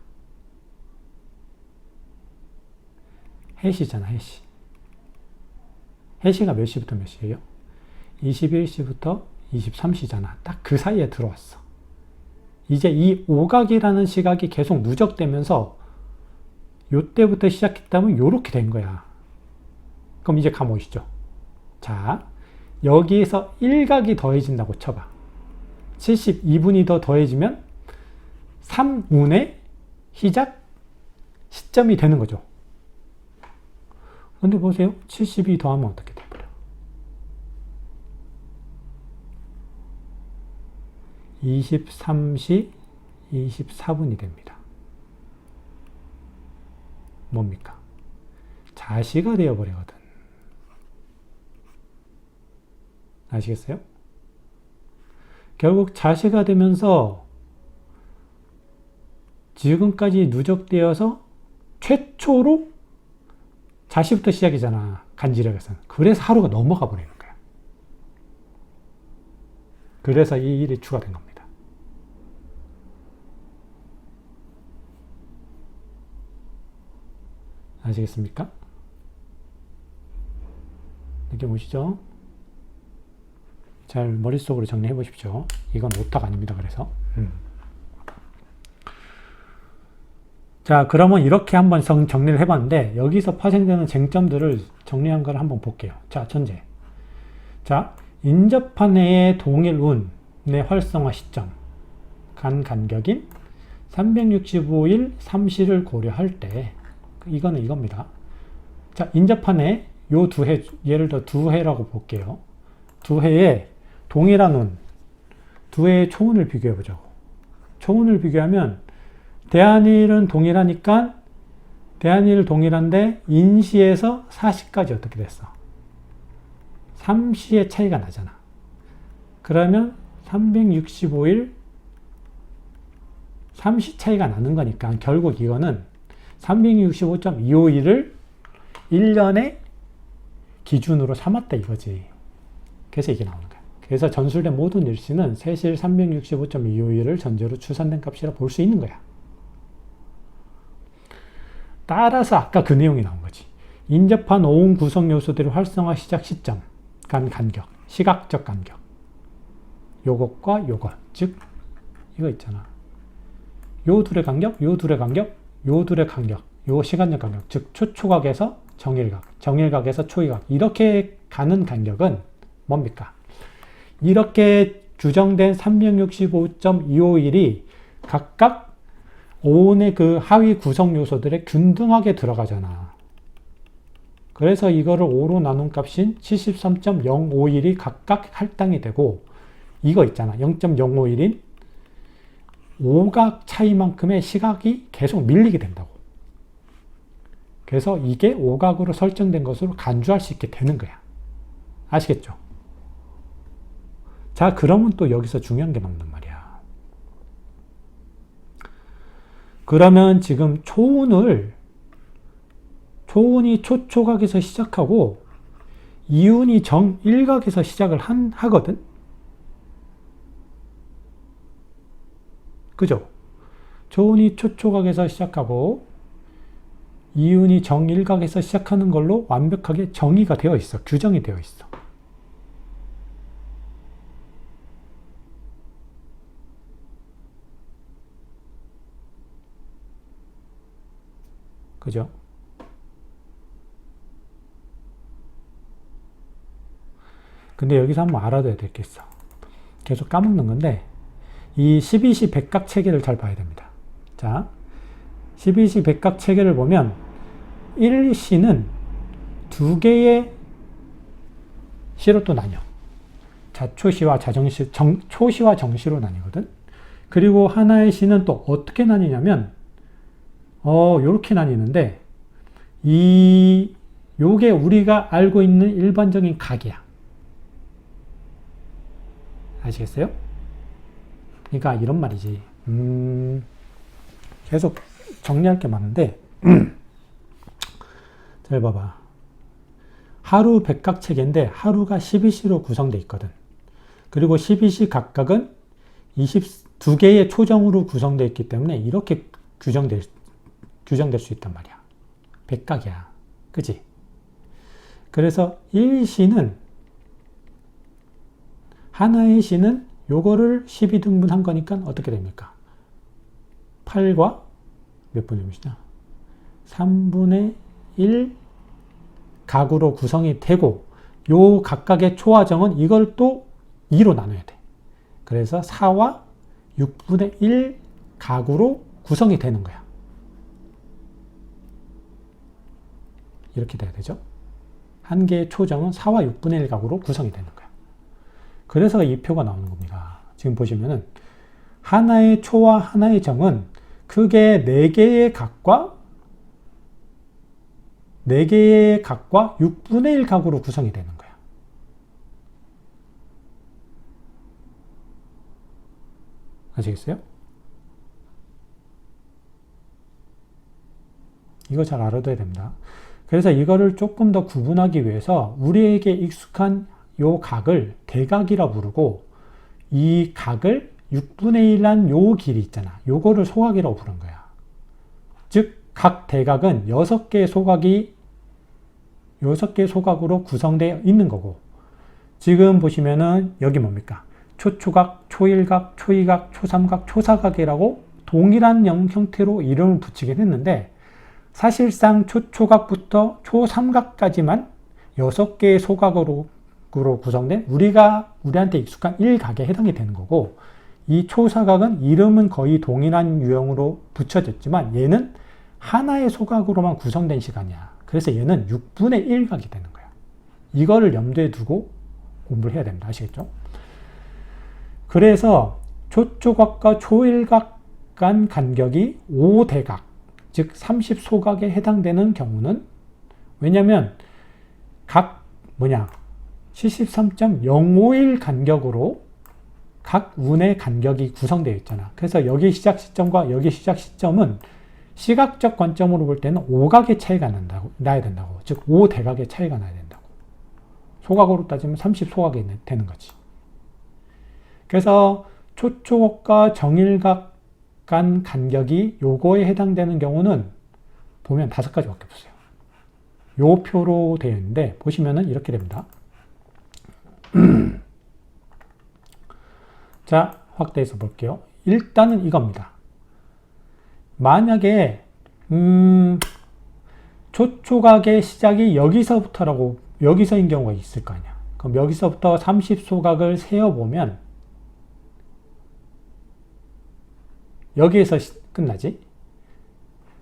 해시잖아, 해시. 해시가 몇 시부터 몇 시예요? 21시부터 23시잖아. 딱 그 사이에 들어왔어. 이제 이 오각이라는 시각이 계속 누적되면서 요때부터 시작했다면 요렇게 된 거야. 그럼 이제 감 오시죠? 자, 여기에서 1각이 더해진다고 쳐봐. 72분이 더 더해지면 3운의 시작 시점이 되는 거죠. 근데 보세요. 72 더하면 어떻게 돼버려? 23시 24분이 됩니다. 뭡니까? 자시가 되어버리거든. 아시겠어요? 결국 자시가 되면서 지금까지 누적되어서 최초로 자시부터 시작이잖아. 간지력에서는. 그래서 하루가 넘어가 버리는 거야. 그래서 이 일이 추가된 겁니다. 아시겠습니까? 느낌 오시죠? 잘 머릿속으로 정리해 보십시오. 이건 오타가 아닙니다. 그래서. 자, 그러면 이렇게 한번 정리를 해봤는데, 여기서 파생되는 쟁점들을 정리한 걸 한번 볼게요. 자, 전제. 자, 인접한 해의 동일운의 활성화 시점, 간격인 365일 3시를 고려할 때, 이거는 이겁니다. 자, 인접한 해, 요 두 해, 예를 들어 두 해라고 볼게요. 두 해에 동일한 운, 두 해의 초운을 비교해 보자고. 초운을 비교하면, 대한일은 동일하니까 대한일 동일한데 인시에서 사시까지 어떻게 됐어? 3시의 차이가 나잖아. 그러면 365일 3시 차이가 나는 거니까 결국 이거는 365.251을 1년의 기준으로 삼았다 이거지. 그래서 이게 나오는 거야. 그래서 전술된 모든 일시는 세실 365.251을 전제로 추산된 값이라 볼 수 있는 거야. 따라서 아까 그 내용이 나온 거지. 인접한 오운 구성 요소들의 활성화 시작 시점, 간격, 시각적 간격. 요것과 요것. 즉, 이거 있잖아. 요 둘의 간격, 요 둘의 간격, 요 둘의 간격, 요 시간적 간격. 즉, 초초각에서 정일각, 정일각에서 초이각. 이렇게 가는 간격은 뭡니까? 이렇게 규정된 365.251이 각각 오온의 그 하위 구성 요소들에 균등하게 들어가잖아. 그래서 이거를 5로 나눈 값인 73.051이 각각 할당이 되고, 이거 있잖아. 0.051인 오각 차이만큼의 시각이 계속 밀리게 된다고. 그래서 이게 오각으로 설정된 것으로 간주할 수 있게 되는 거야. 아시겠죠? 자, 그러면 또 여기서 중요한 게 나온단 말이야. 그러면 지금 초운이 초초각에서 시작하고 이운이 정일각에서 시작을 하거든? 그죠? 초운이 초초각에서 시작하고 이운이 정일각에서 시작하는 걸로 완벽하게 정의가 되어 있어. 규정이 되어 있어. 그죠? 근데 여기서 한번 알아둬야 될 게 있어. 계속 까먹는 건데, 이 12시 백각 체계를 잘 봐야 됩니다. 자, 12시 백각 체계를 보면 1시는 두 개의 시로 또 나뉘어. 자초시와 자정시, 초시와 정시로 나뉘거든. 그리고 하나의 시는 또 어떻게 나뉘냐면 요렇게 나뉘는데, 요게 우리가 알고 있는 일반적인 각이야. 아시겠어요? 그러니까 이런 말이지. 계속 정리할 게 많은데, 잘 봐봐. 하루 백각 체계인데, 하루가 12시로 구성되어 있거든. 그리고 12시 각각은 22개의 초정으로 구성되어 있기 때문에 이렇게 규정될 수 있단 말이야. 백각이야. 그치? 그래서 1시는, 하나의 시는 요거를 12등분 한 거니까 어떻게 됩니까? 8과 몇 분의 1이냐? 3분의 1 각으로 구성이 되고, 요 각각의 초화정은 이걸 또 2로 나눠야 돼. 그래서 4와 6분의 1 각으로 구성이 되는 거야. 이렇게 돼야 되죠. 한 개의 초정은 4와 6분의 1 각으로 구성이 되는 거야. 그래서 이 표가 나오는 겁니다. 지금 보시면은 하나의 초와 하나의 정은 크게 4개의 각과 6분의 1 각으로 구성이 되는 거야. 아시겠어요? 이거 잘 알아둬야 됩니다. 그래서 이거를 조금 더 구분하기 위해서 우리에게 익숙한 요 각을 대각이라 부르고, 이 각을 6분의 1한 요 길이 있잖아. 요거를 소각이라고 부른 거야. 즉, 각 대각은 6개의 소각으로 구성되어 있는 거고, 지금 보시면은 여기 뭡니까? 초초각, 초일각, 초이각, 초삼각, 초사각이라고 동일한 형태로 이름을 붙이긴 했는데, 사실상 초초각부터 초삼각까지만 6개의 소각으로 구성된 우리한테 익숙한 1각에 해당이 되는 거고, 이 초사각은 이름은 거의 동일한 유형으로 붙여졌지만 얘는 하나의 소각으로만 구성된 시간이야. 그래서 얘는 6분의 1각이 되는 거야. 이거를 염두에 두고 공부를 해야 됩니다. 아시겠죠? 그래서 초초각과 초일각 간 간격이 5대각, 즉 30소각에 해당되는 경우는, 왜냐면 각 73.051 간격으로 각 운의 간격이 구성되어 있잖아. 그래서 여기 시작 시점과 여기 시작 시점은 시각적 관점으로 볼 때는 5각의 차이가 나야 된다고. 즉 5대각의 차이가 나야 된다고. 소각으로 따지면 30소각이 되는 거지. 그래서 초초각과 정일각 간 간격이 요거에 해당되는 경우는 보면 5가지밖에 없어요. 요 표로 되어 있는데 보시면은 이렇게 됩니다. 자, 확대해서 볼게요. 일단은 이겁니다. 만약에 초초각의 시작이 여기서인 경우가 있을 거 아니야. 그럼 여기서부터 30소각을 세어보면 여기에서 끝나지.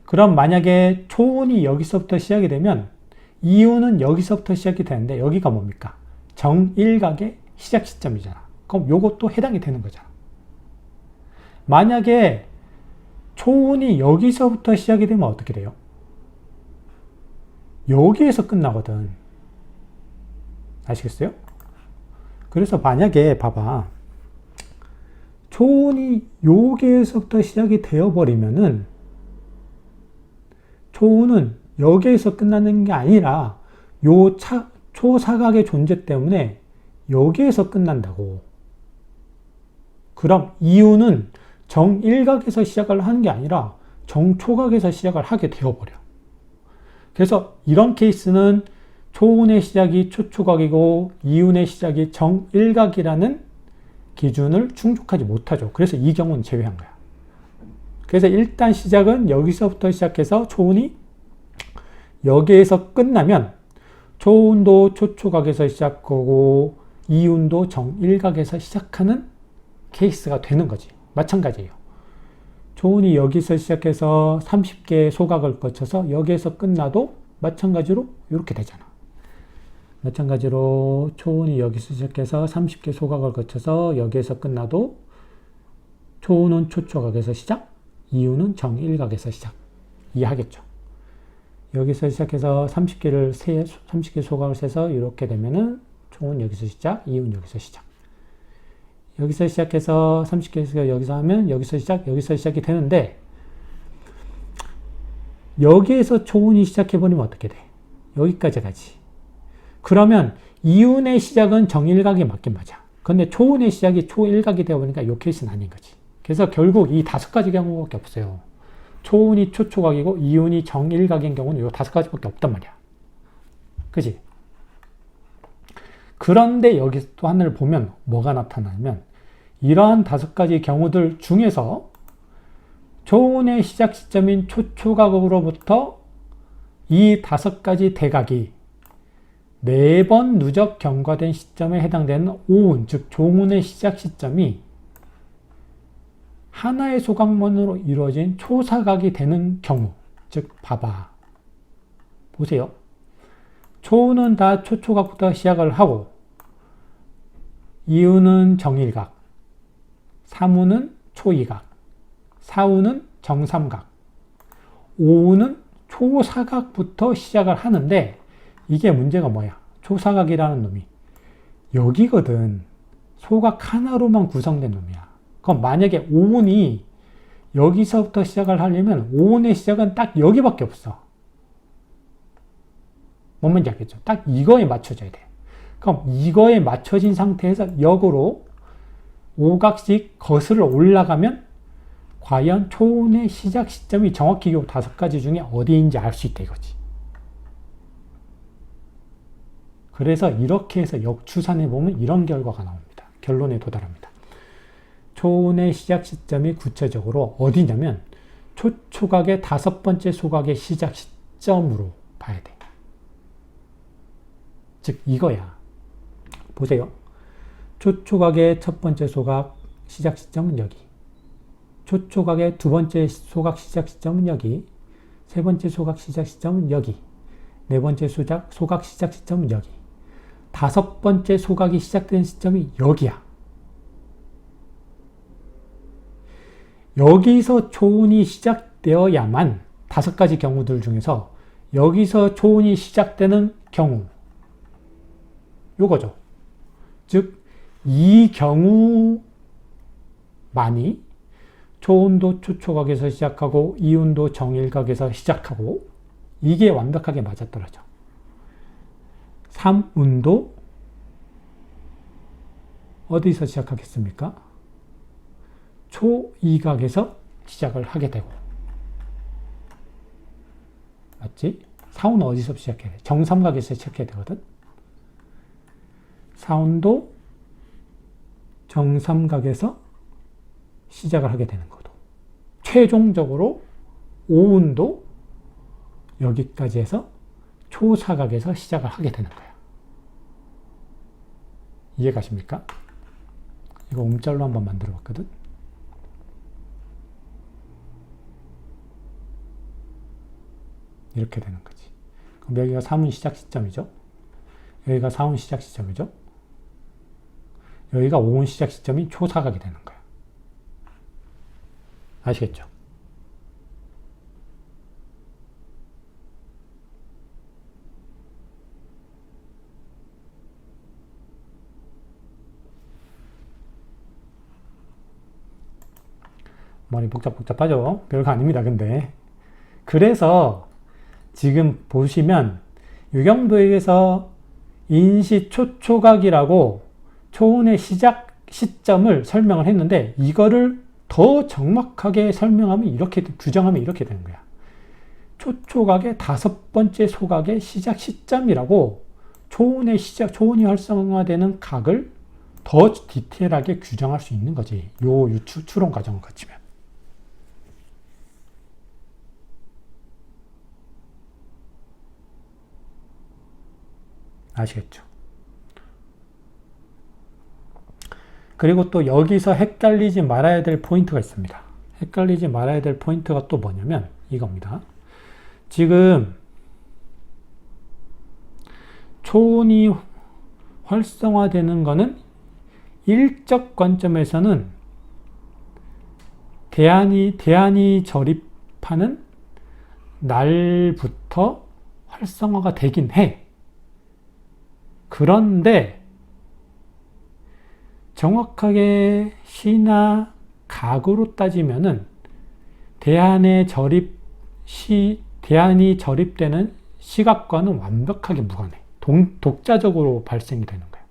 그럼 만약에 초운이 여기서부터 시작이 되면 이운은 여기서부터 시작이 되는데 여기가 뭡니까? 정일각의 시작 시점이잖아. 그럼 요것도 해당이 되는 거잖아. 만약에 초운이 여기서부터 시작이 되면 어떻게 돼요? 여기에서 끝나거든. 아시겠어요? 그래서 만약에 봐봐. 초운이 여기에서부터 시작이 되어버리면은 초운은 여기에서 끝나는 게 아니라 요 초사각의 존재 때문에 여기에서 끝난다고. 그럼 이운은 정일각에서 시작을 하는 게 아니라 정초각에서 시작을 하게 되어버려. 그래서 이런 케이스는 초운의 시작이 초초각이고 이운의 시작이 정일각이라는 기준을 충족하지 못하죠. 그래서 이 경우는 제외한 거야. 그래서 일단 시작은 여기서부터 시작해서 초운이 여기에서 끝나면 초운도 초초각에서 시작하고 이운도 정일각에서 시작하는 케이스가 되는 거지. 마찬가지예요. 초운이 여기서 시작해서 30개의 소각을 거쳐서 여기에서 끝나도 마찬가지로 이렇게 되잖아. 마찬가지로 초운이 여기서 시작해서 30개 소각을 거쳐서 여기에서 끝나도 초운은 초초각에서 시작, 이운은 정일각에서 시작. 이해하겠죠? 여기서 시작해서 30개 소각을 세서 이렇게 되면은 초운 여기서 시작, 이운 여기서 시작. 여기서 시작해서 30개에서 여기서 하면 여기서 시작이 되는데 여기에서 초운이 시작해버리면 어떻게 돼? 여기까지 가지. 그러면 이운의 시작은 정일각이 맞긴 맞아. 근데 초운의 시작이 초일각이 되어버리니까 이 케이스는 아닌 거지. 그래서 결국 이 5가지 경우밖에 없어요. 초운이 초초각이고 이운이 정일각인 경우는 이 5가지밖에 없단 말이야. 그지? 그런데 여기 또 하나를 보면 뭐가 나타나냐면 이러한 5가지 경우들 중에서 초운의 시작 시점인 초초각으로부터 이 5가지 대각이 4번 누적 경과된 시점에 해당되는 오운, 즉 종운의 시작 시점이 하나의 소각만으로 이루어진 초사각이 되는 경우, 즉 봐봐. 보세요. 초운은 다 초초각부터 시작을 하고 이운은 정일각, 삼운은 초이각, 사운은 정삼각, 오운은 초사각부터 시작을 하는데 이게 문제가 뭐야? 초사각이라는 놈이 여기거든. 소각 하나로만 구성된 놈이야. 그럼 만약에 오운이 여기서부터 시작을 하려면 오운의 시작은 딱 여기밖에 없어. 뭔 말인지 알겠죠? 딱 이거에 맞춰져야 돼요. 그럼 이거에 맞춰진 상태에서 역으로 오각씩 거슬러 올라가면 과연 초운의 시작 시점이 정확히 이 5가지 중에 어디인지 알 수 있다 이거지. 그래서 이렇게 해서 역추산해 보면 이런 결과가 나옵니다. 결론에 도달합니다. 초운의 시작 시점이 구체적으로 어디냐면 초초각의 5번째 소각의 시작 시점으로 봐야 돼. 즉 이거야. 보세요. 초초각의 첫 번째 소각 시작 시점은 여기. 초초각의 두 번째 소각 시작 시점은 여기. 세 번째 소각 시작 시점은 여기. 네 번째 소각 시작 시점은 여기. 5번째 소각이 시작된 시점이 여기야. 여기서 초운이 시작되어야만 5가지 경우들 중에서 여기서 초운이 시작되는 경우 요거죠. 즉 이 경우만이 초운도 초초각에서 시작하고 이운도 정일각에서 시작하고 이게 완벽하게 맞아떨어져. 3운도 어디서 시작하겠습니까? 초이각에서 시작을 하게 되고 맞지? 4운은 어디서 시작해야 돼? 정삼각에서 시작해야 되거든. 4운도 정삼각에서 시작을 하게 되는 거도. 최종적으로 5운도 여기까지 해서 초사각에서 시작을 하게 되는 거야. 이해가십니까? 이거 움짤로 한번 만들어 봤거든. 이렇게 되는 거지. 그럼 여기가 3운 시작 시점이죠. 여기가 4운 시작 시점이죠. 여기가 5운 시작 시점이 초사각이 되는 거야. 아시겠죠? 머리 복잡하죠? 별거 아닙니다, 근데. 그래서 지금 보시면 유경도에서 인시 초초각이라고 초운의 시작 시점을 설명을 했는데 이거를 더 정확하게 설명하면 이렇게 규정하면 이렇게 되는 거야. 초초각의 5번째 소각의 시작 시점이라고 초운의 시작, 초운이 활성화되는 각을 더 디테일하게 규정할 수 있는 거지. 요 추론 과정을 거치면. 아시겠죠? 그리고 또 여기서 헷갈리지 말아야 될 포인트가 있습니다. 헷갈리지 말아야 될 포인트가 또 뭐냐면 이겁니다. 지금 초운이 활성화되는 거는 일적 관점에서는 대안이 저립하는 날부터 활성화가 되긴 해. 그런데 정확하게 시나 각으로 따지면은 대안이 저립되는 시각과는 완벽하게 무관해. 독자적으로 발생이 되는 거야.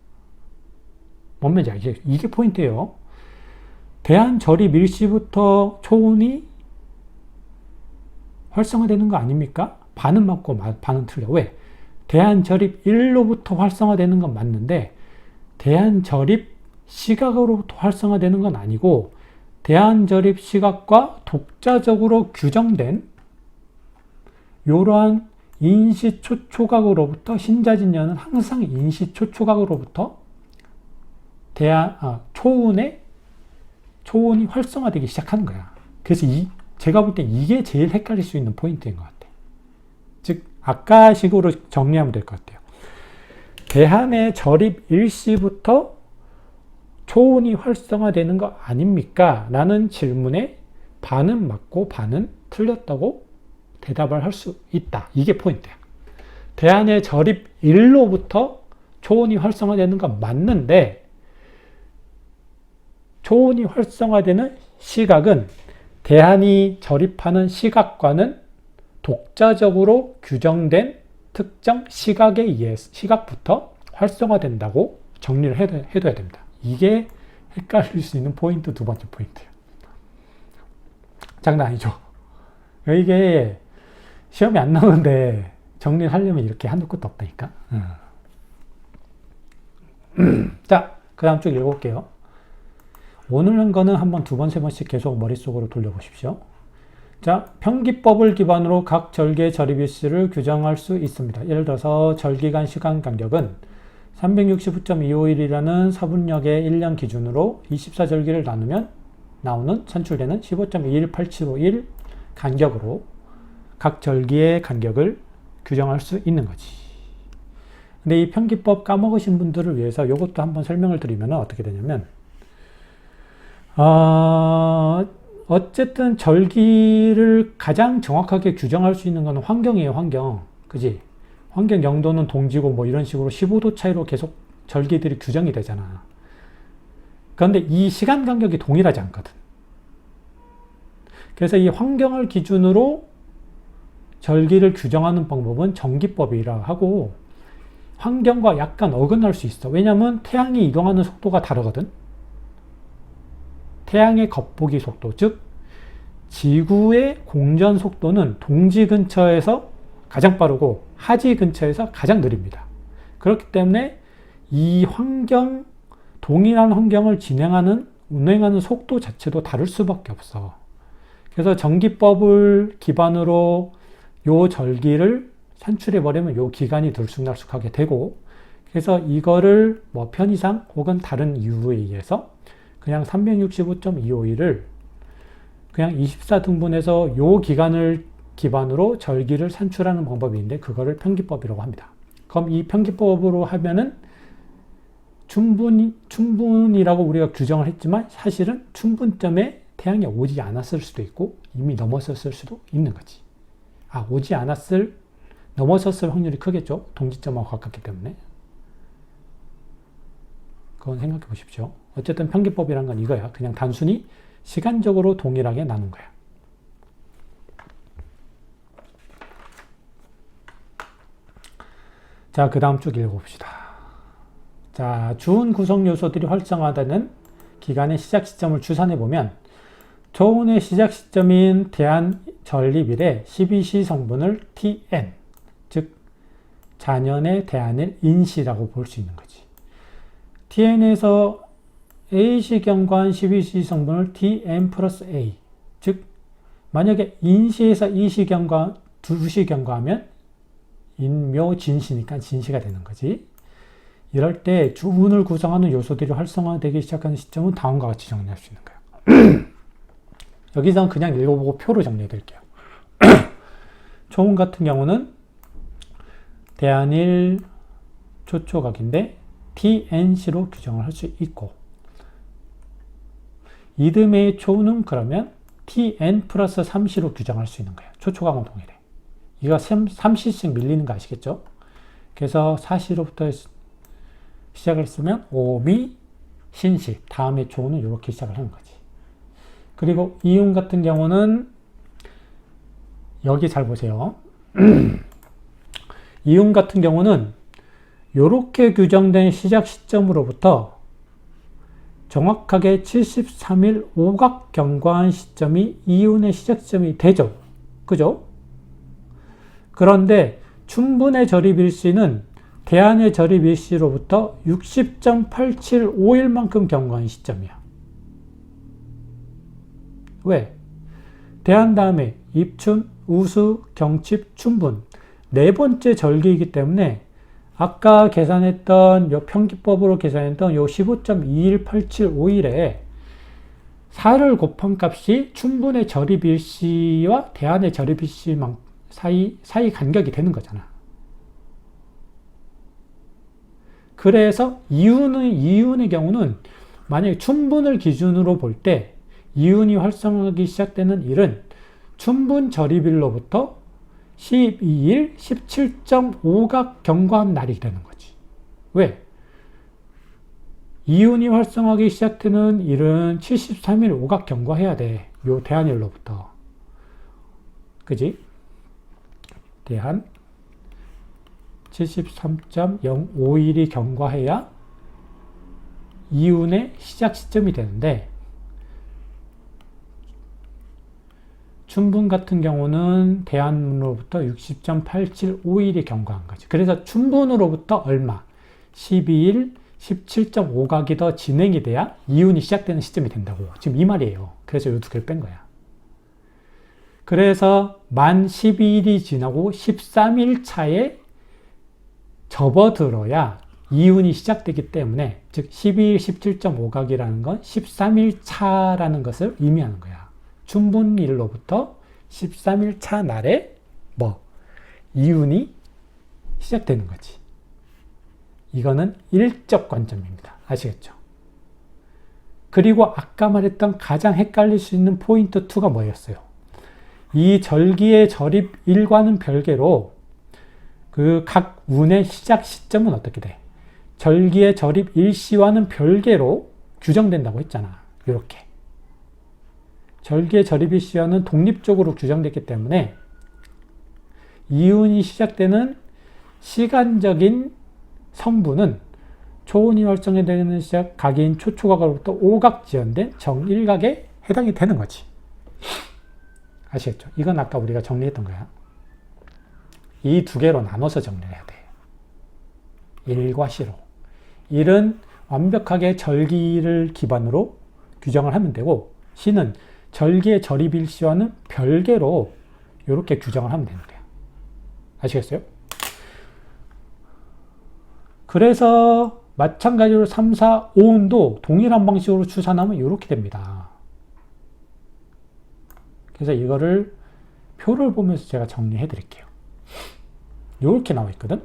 뭔 말인지 알지? 이게 포인트예요. 대안 저립 일시부터 초운이 활성화되는 거 아닙니까? 반은 맞고 반은 틀려. 왜? 대안 저립 1로부터 활성화되는 건 맞는데 대안 저립 시각으로부터 활성화되는 건 아니고 대안 저립 시각과 독자적으로 규정된 이러한 인시 초초각으로부터 신자진녀는 항상 인시 초초각으로부터 초운이 활성화되기 시작하는 거야. 그래서 제가 볼 때 이게 제일 헷갈릴 수 있는 포인트인 것 같아. 즉 아까 식으로 정리하면 될 것 같아요. 대한의 저립 일시부터 초운이 활성화되는 거 아닙니까? 라는 질문에 반은 맞고 반은 틀렸다고 대답을 할 수 있다. 이게 포인트야. 대한의 저립 1로부터 초운이 활성화되는 건 맞는데 초운이 활성화되는 시각은 대한이 저립하는 시각과는 독자적으로 규정된 특정 시각에 의해 시각부터 활성화된다고 정리를 해둬야 됩니다. 이게 헷갈릴 수 있는 포인트, 두 번째 포인트예요. 장난 아니죠? 이게 시험이 안 나오는데 정리를 하려면 이렇게 한도 끝도 없다니까. 자, 그 다음 쭉 읽어볼게요. 오늘 한 거는 한번 두 번, 세 번씩 계속 머릿속으로 돌려보십시오. 자, 편기법을 기반으로 각 절기의 절입일수를 규정할 수 있습니다. 예를 들어서 절기 간 시간 간격은 365.251이라는 사분력의 1년 기준으로 24절기를 나누면 나오는 산출되는 15.21875일 간격으로 각 절기의 간격을 규정할 수 있는 거지. 근데 이 편기법 까먹으신 분들을 위해서 이것도 한번 설명을 드리면 어떻게 되냐면, 어쨌든 절기를 가장 정확하게 규정할 수 있는 건 환경이에요, 환경. 그지? 환경 영도는 동지고 뭐 이런 식으로 15도 차이로 계속 절기들이 규정이 되잖아. 그런데 이 시간 간격이 동일하지 않거든. 그래서 이 환경을 기준으로 절기를 규정하는 방법은 정기법이라 하고, 환경과 약간 어긋날 수 있어. 왜냐하면 태양이 이동하는 속도가 다르거든. 태양의 겉보기 속도, 즉 지구의 공전 속도는 동지 근처에서 가장 빠르고 하지 근처에서 가장 느립니다. 그렇기 때문에 이 환경, 동일한 환경을 운행하는 속도 자체도 다를 수밖에 없어. 그래서 정기법을 기반으로 요 절기를 산출해버리면 요 기간이 들쑥날쑥하게 되고, 그래서 이거를 뭐 편의상 혹은 다른 이유에 의해서 그냥 365.251을 그냥 24등분해서 요 기간을 기반으로 절기를 산출하는 방법이 있는데, 그거를 편기법이라고 합니다. 그럼 이 편기법으로 하면은 춘분이라고 우리가 규정을 했지만 사실은 춘분점에 태양이 오지 않았을 수도 있고 이미 넘었었을 수도 있는 거지. 넘어섰을 확률이 크겠죠. 동지점하고 가깝기 때문에. 그건 생각해 보십시오. 어쨌든 편기법이란 건 이거야. 그냥 단순히 시간적으로 동일하게 나눈 거야. 자, 그 다음 쭉 읽어봅시다. 자, 주운 구성 요소들이 활성화되는 기간의 시작 시점을 추산해 보면 조운의 시작 시점인 대한 전립일의 12시 성분을 Tn, 즉 자년의 대한일 인시라고 볼 수 있는 거지. Tn에서 A시 경과한 12시 성분을 Tn 플러스 A, 즉 만약에 인시에서 이시 경과, 2시 경과하면 인묘 진시니까 진시가 되는 거지. 이럴 때 주운을 구성하는 요소들이 활성화되기 시작하는 시점은 다음과 같이 정리할 수 있는 거예요. 여기서 그냥 읽어보고 표로 정리해 드릴게요. 초운 같은 경우는 대한일 초초각인데 TNC로 규정을 할 수 있고, 이듬해의 초운은 그러면 TN 플러스 3C로 규정할 수 있는 거예요. 초초각은 동일해. 이거 3C씩 밀리는 거 아시겠죠? 그래서 4C로부터 시작을 쓰면 오미, 신시, 다음에 초운은 이렇게 시작을 하는 거지. 그리고 이운 같은 경우는 여기 잘 보세요. 이운 같은 경우는 이렇게 규정된 시작 시점으로부터 정확하게 73일 오각 경과한 시점이 이운의 시작 시점이 되죠. 그죠? 그런데 춘분의 절입일시는 대한의 절입일시로부터 60.875일만큼 경과한 시점이야. 왜? 대한 다음에 입춘, 우수, 경칩, 춘분 네 번째 절기이기 때문에 아까 계산했던 요 편기법으로 계산했던 요 15.21875일에 4를 곱한 값이 춘분의 절입일시와 대한의 절입일시 사이 간격이 되는 거잖아. 그래서 이운의 경우는 만약에 춘분을 기준으로 볼 때 이운이 활성화하기 시작되는 일은 춘분 절입일로부터 12일 17.5각 경과한 날이 되는 거지. 왜? 이운이 활성화하기 시작되는 일은 73일 오각 경과해야 돼. 요 대한일로부터. 그지? 대한 73.051이 경과해야 이윤의 시작 시점이 되는데, 춘분 같은 경우는 대안으로부터 60.8751이 경과한 거지. 그래서 춘분으로부터 얼마? 12일 17.5각이 더 진행이 돼야 이윤이 시작되는 시점이 된다고. 지금 이 말이에요. 그래서 이 두 개를 뺀 거야. 그래서 만 12일이 지나고 13일 차에 접어들어야 이윤이 시작되기 때문에, 즉 12일 17.5각이라는 건 13일 차라는 것을 의미하는 거야. 춘분일로부터 13일 차 날에 이윤이 시작되는 거지. 이거는 일적 관점입니다. 아시겠죠? 그리고 아까 말했던 가장 헷갈릴 수 있는 포인트 2가 뭐였어요? 이 절기의 절입일과는 별개로 그 각 운의 시작 시점은 어떻게 돼? 절기의 절입 일시와는 별개로 규정된다고 했잖아. 이렇게. 절기의 절입 일시와는 독립적으로 규정됐기 때문에 이윤이 시작되는 시간적인 성분은 초운이 활성화되는 시작 각인 초초각으로부터 5각 지연된 정일각에 해당이 되는 거지. 아시겠죠? 이건 아까 우리가 정리했던 거야. 이 두 개로 나눠서 정리를 해야 돼. 일과 시로. 일은 완벽하게 절기를 기반으로 규정을 하면 되고, 시는 절기의 절입일시와는 별개로 이렇게 규정을 하면 되는 거야. 아시겠어요? 그래서 마찬가지로 3, 4, 5운도 동일한 방식으로 추산하면 이렇게 됩니다. 그래서 이거를 표를 보면서 제가 정리해 드릴게요. 이렇게 나와 있거든.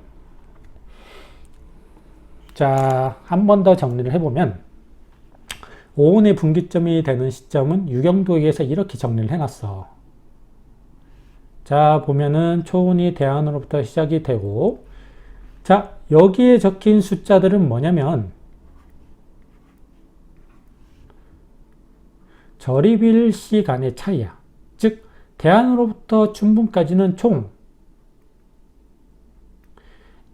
자, 한 번 더 정리를 해보면, 오운의 분기점이 되는 시점은 유경도에서 이렇게 정리를 해놨어. 자, 보면은 초운이 대안으로부터 시작이 되고, 자, 여기에 적힌 숫자들은 뭐냐면 절입일시 간의 차이야. 즉, 대안으로부터 춘분까지는 총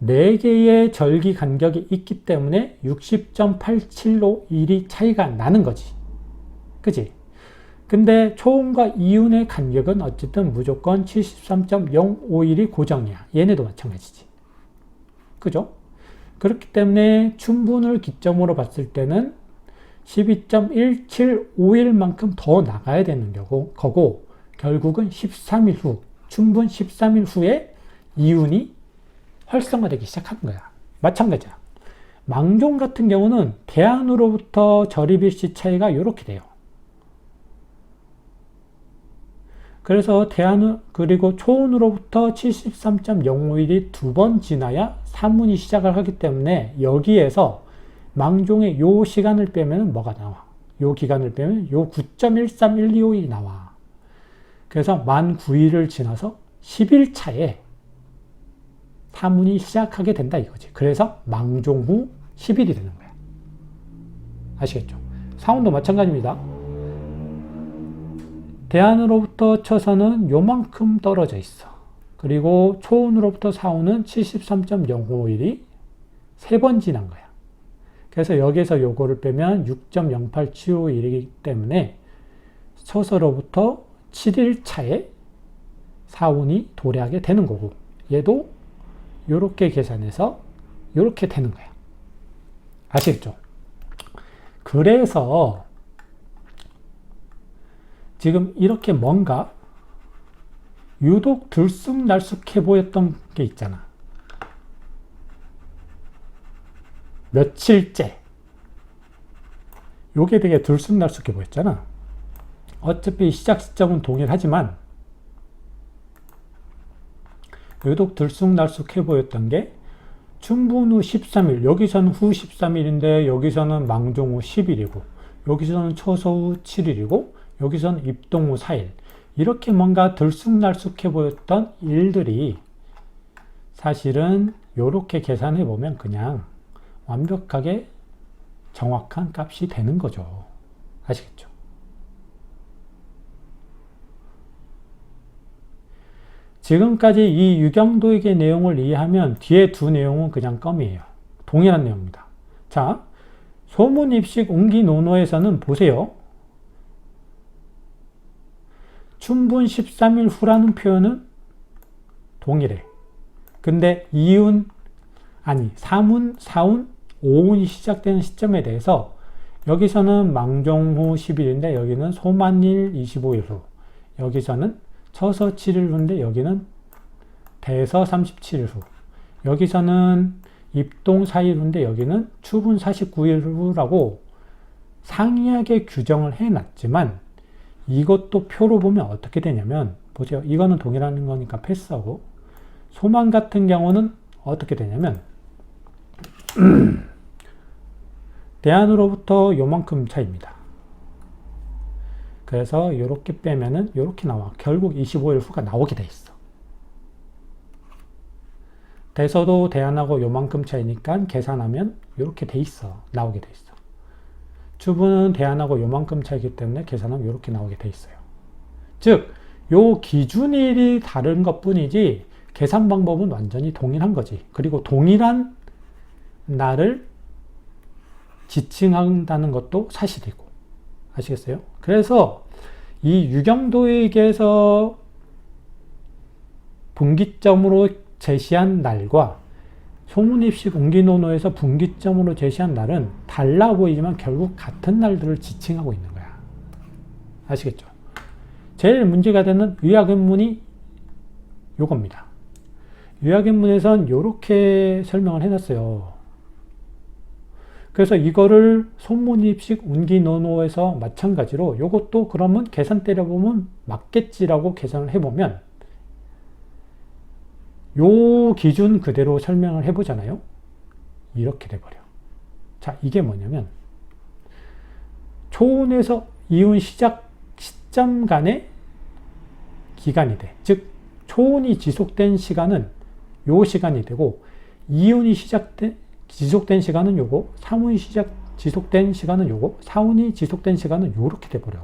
4개의 절기 간격이 있기 때문에 60.87로 일이 차이가 나는 거지. 그치? 근데 초운과 이운의 간격은 어쨌든 무조건 73.051이 고정이야. 얘네도 마찬가지지. 그죠? 그렇기 때문에 춘분을 기점으로 봤을 때는 12.1751만큼 더 나가야 되는 거고, 결국은 13일 후, 춘분 13일 후에 이운이 활성화되기 시작하는 거야. 마찬가지야. 망종 같은 경우는 대안으로부터 절입일시 차이가 이렇게 돼요. 그래서 그리고 초운으로부터 73.051이 두 번 지나야 사문이 시작을 하기 때문에 여기에서 망종의 요 시간을 빼면 뭐가 나와? 요 기간을 빼면 요 9.13125일이 나와. 그래서 만 9일을 지나서 10일 차에 사문이 시작하게 된다 이거지. 그래서 망종 후 10일이 되는 거야. 아시겠죠? 사운도 마찬가지입니다. 대안으로부터 쳐서는 요만큼 떨어져 있어. 그리고 초운으로부터 사운은 73.051이 3번 지난 거야. 그래서 여기에서 요거를 빼면 6.0875일이기 때문에 처서로부터 7일 차에 사운이 도래하게 되는 거고, 얘도 요렇게 계산해서 요렇게 되는 거야. 아시겠죠? 그래서 지금 이렇게 뭔가 유독 들쑥날쑥해 보였던 게 있잖아. 며칠째. 요게 되게 들쑥날쑥해 보였잖아. 어차피 시작 시점은 동일하지만 유독 들쑥날쑥해 보였던 게 춘분 후 13일, 여기서는 후 13일인데 여기서는 망종 후 10일이고 여기서는 처서 후 7일이고 여기서는 입동 후 4일. 이렇게 뭔가 들쑥날쑥해 보였던 일들이 사실은 이렇게 계산해 보면 그냥 완벽하게 정확한 값이 되는 거죠. 아시겠죠? 지금까지 이 유경도액의 내용을 이해하면 뒤에 두 내용은 그냥 껌이에요. 동일한 내용입니다. 자, 소문입식 옹기노노에서는 보세요. 춘분 13일 후라는 표현은 동일해. 근데 사문, 사운, 오운이 시작되는 시점에 대해서 여기서는 망종후 10일인데 여기는 소만일 25일 후, 여기서는 처서 7일 후인데 여기는 대서 37일 후, 여기서는 입동 4일 후인데 여기는 추분 49일 후라고 상이하게 규정을 해놨지만 이것도 표로 보면 어떻게 되냐면, 보세요. 이거는 동일한 거니까 패스하고, 소만 같은 경우는 어떻게 되냐면 대안으로부터 요만큼 차이입니다. 그래서 이렇게 빼면은 이렇게 나와. 결국 25일 후가 나오게 돼 있어. 대서도 대안하고 요만큼 차이니까 계산하면 이렇게 돼 있어. 나오게 돼 있어. 추분은 대안하고 요만큼 차이기 때문에 계산하면 이렇게 나오게 돼 있어요. 즉, 요 기준일이 다른 것 뿐이지 계산 방법은 완전히 동일한 거지. 그리고 동일한 날을 지칭한다는 것도 사실이고. 아시겠어요? 그래서 이 유경도액에서 분기점으로 제시한 날과 소문입식 옹기노노에서 분기점으로 제시한 날은 달라 보이지만 결국 같은 날들을 지칭하고 있는 거야. 아시겠죠? 제일 문제가 되는 의학인문이 요겁니다. 의학인문에선 이렇게 설명을 해놨어요. 그래서 이거를 소문입식 옹기노노에서 마찬가지로 요것도 그러면 계산 때려보면 맞겠지라고 계산을 해보면 요 기준 그대로 설명을 해보잖아요. 이렇게 돼버려. 자, 이게 뭐냐면 초운에서 이운 시작 시점 간의 기간이 돼. 즉 초운이 지속된 시간은 요 시간이 되고 이운이 지속된 시간은 요거, 삼운이 지속된 시간은 요거, 사운이 지속된 시간은 요렇게 돼버려.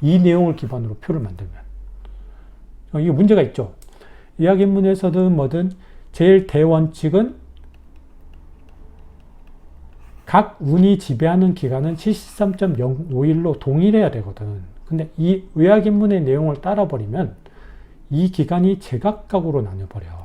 이 내용을 기반으로 표를 만들면. 이게 문제가 있죠. 의학인문에서든 뭐든 제일 대원칙은 각 운이 지배하는 기간은 73.05일로 동일해야 되거든. 근데 이 의학인문의 내용을 따라버리면 이 기간이 제각각으로 나뉘어버려.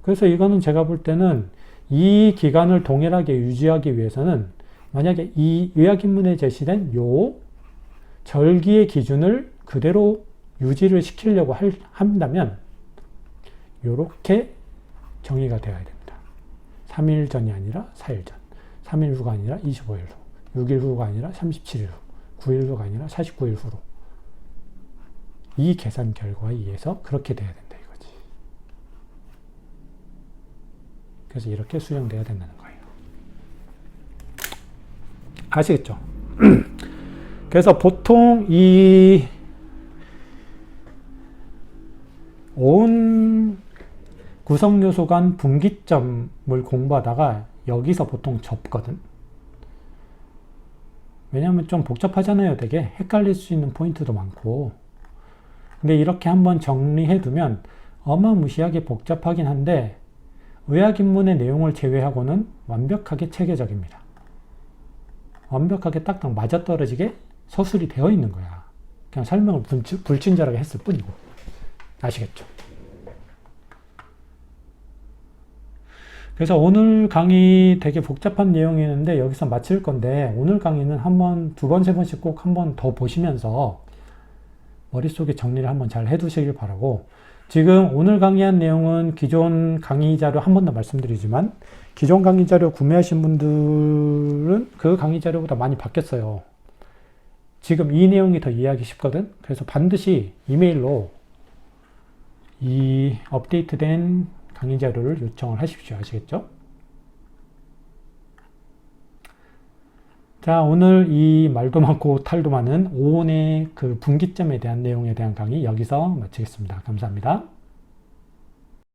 그래서 이거는 제가 볼 때는 이 기간을 동일하게 유지하기 위해서는 만약에 이 의학인문에 제시된 요 절기의 기준을 그대로 유지를 시키려고 한다면 요렇게 정의가 되어야 됩니다. 3일 전이 아니라 4일 전, 3일 후가 아니라 25일 후, 6일 후가 아니라 37일 후, 9일 후가 아니라 49일 후로 이 계산 결과에 의해서 그렇게 돼야 된다 이거지. 그래서 이렇게 수정돼야 된다는 거예요. 아시겠죠? 그래서 보통 이 온 구성요소 간 분기점을 공부하다가 여기서 보통 접거든. 왜냐하면 좀 복잡하잖아요. 되게 헷갈릴 수 있는 포인트도 많고. 근데 이렇게 한번 정리해두면 어마무시하게 복잡하긴 한데 의학인문의 내용을 제외하고는 완벽하게 체계적입니다. 완벽하게 딱딱 맞아떨어지게 서술이 되어 있는 거야. 그냥 설명을 불친절하게 했을 뿐이고. 아시겠죠? 그래서 오늘 강의 되게 복잡한 내용이었는데 여기서 마칠 건데, 오늘 강의는 한번 두 번, 세 번씩 꼭 한번 더 보시면서 머릿속에 정리를 한번 잘 해두시길 바라고, 지금 오늘 강의한 내용은 기존 강의 자료 한 번 더 말씀드리지만 기존 강의 자료 구매하신 분들은 그 강의 자료보다 많이 바뀌었어요. 지금 이 내용이 더 이해하기 쉽거든. 그래서 반드시 이메일로 이 업데이트된 강의 자료를 요청을 하십시오. 아시겠죠? 자, 오늘 이 말도 많고 탈도 많은 오온의 그 분기점에 대한 내용에 대한 강의 여기서 마치겠습니다. 감사합니다.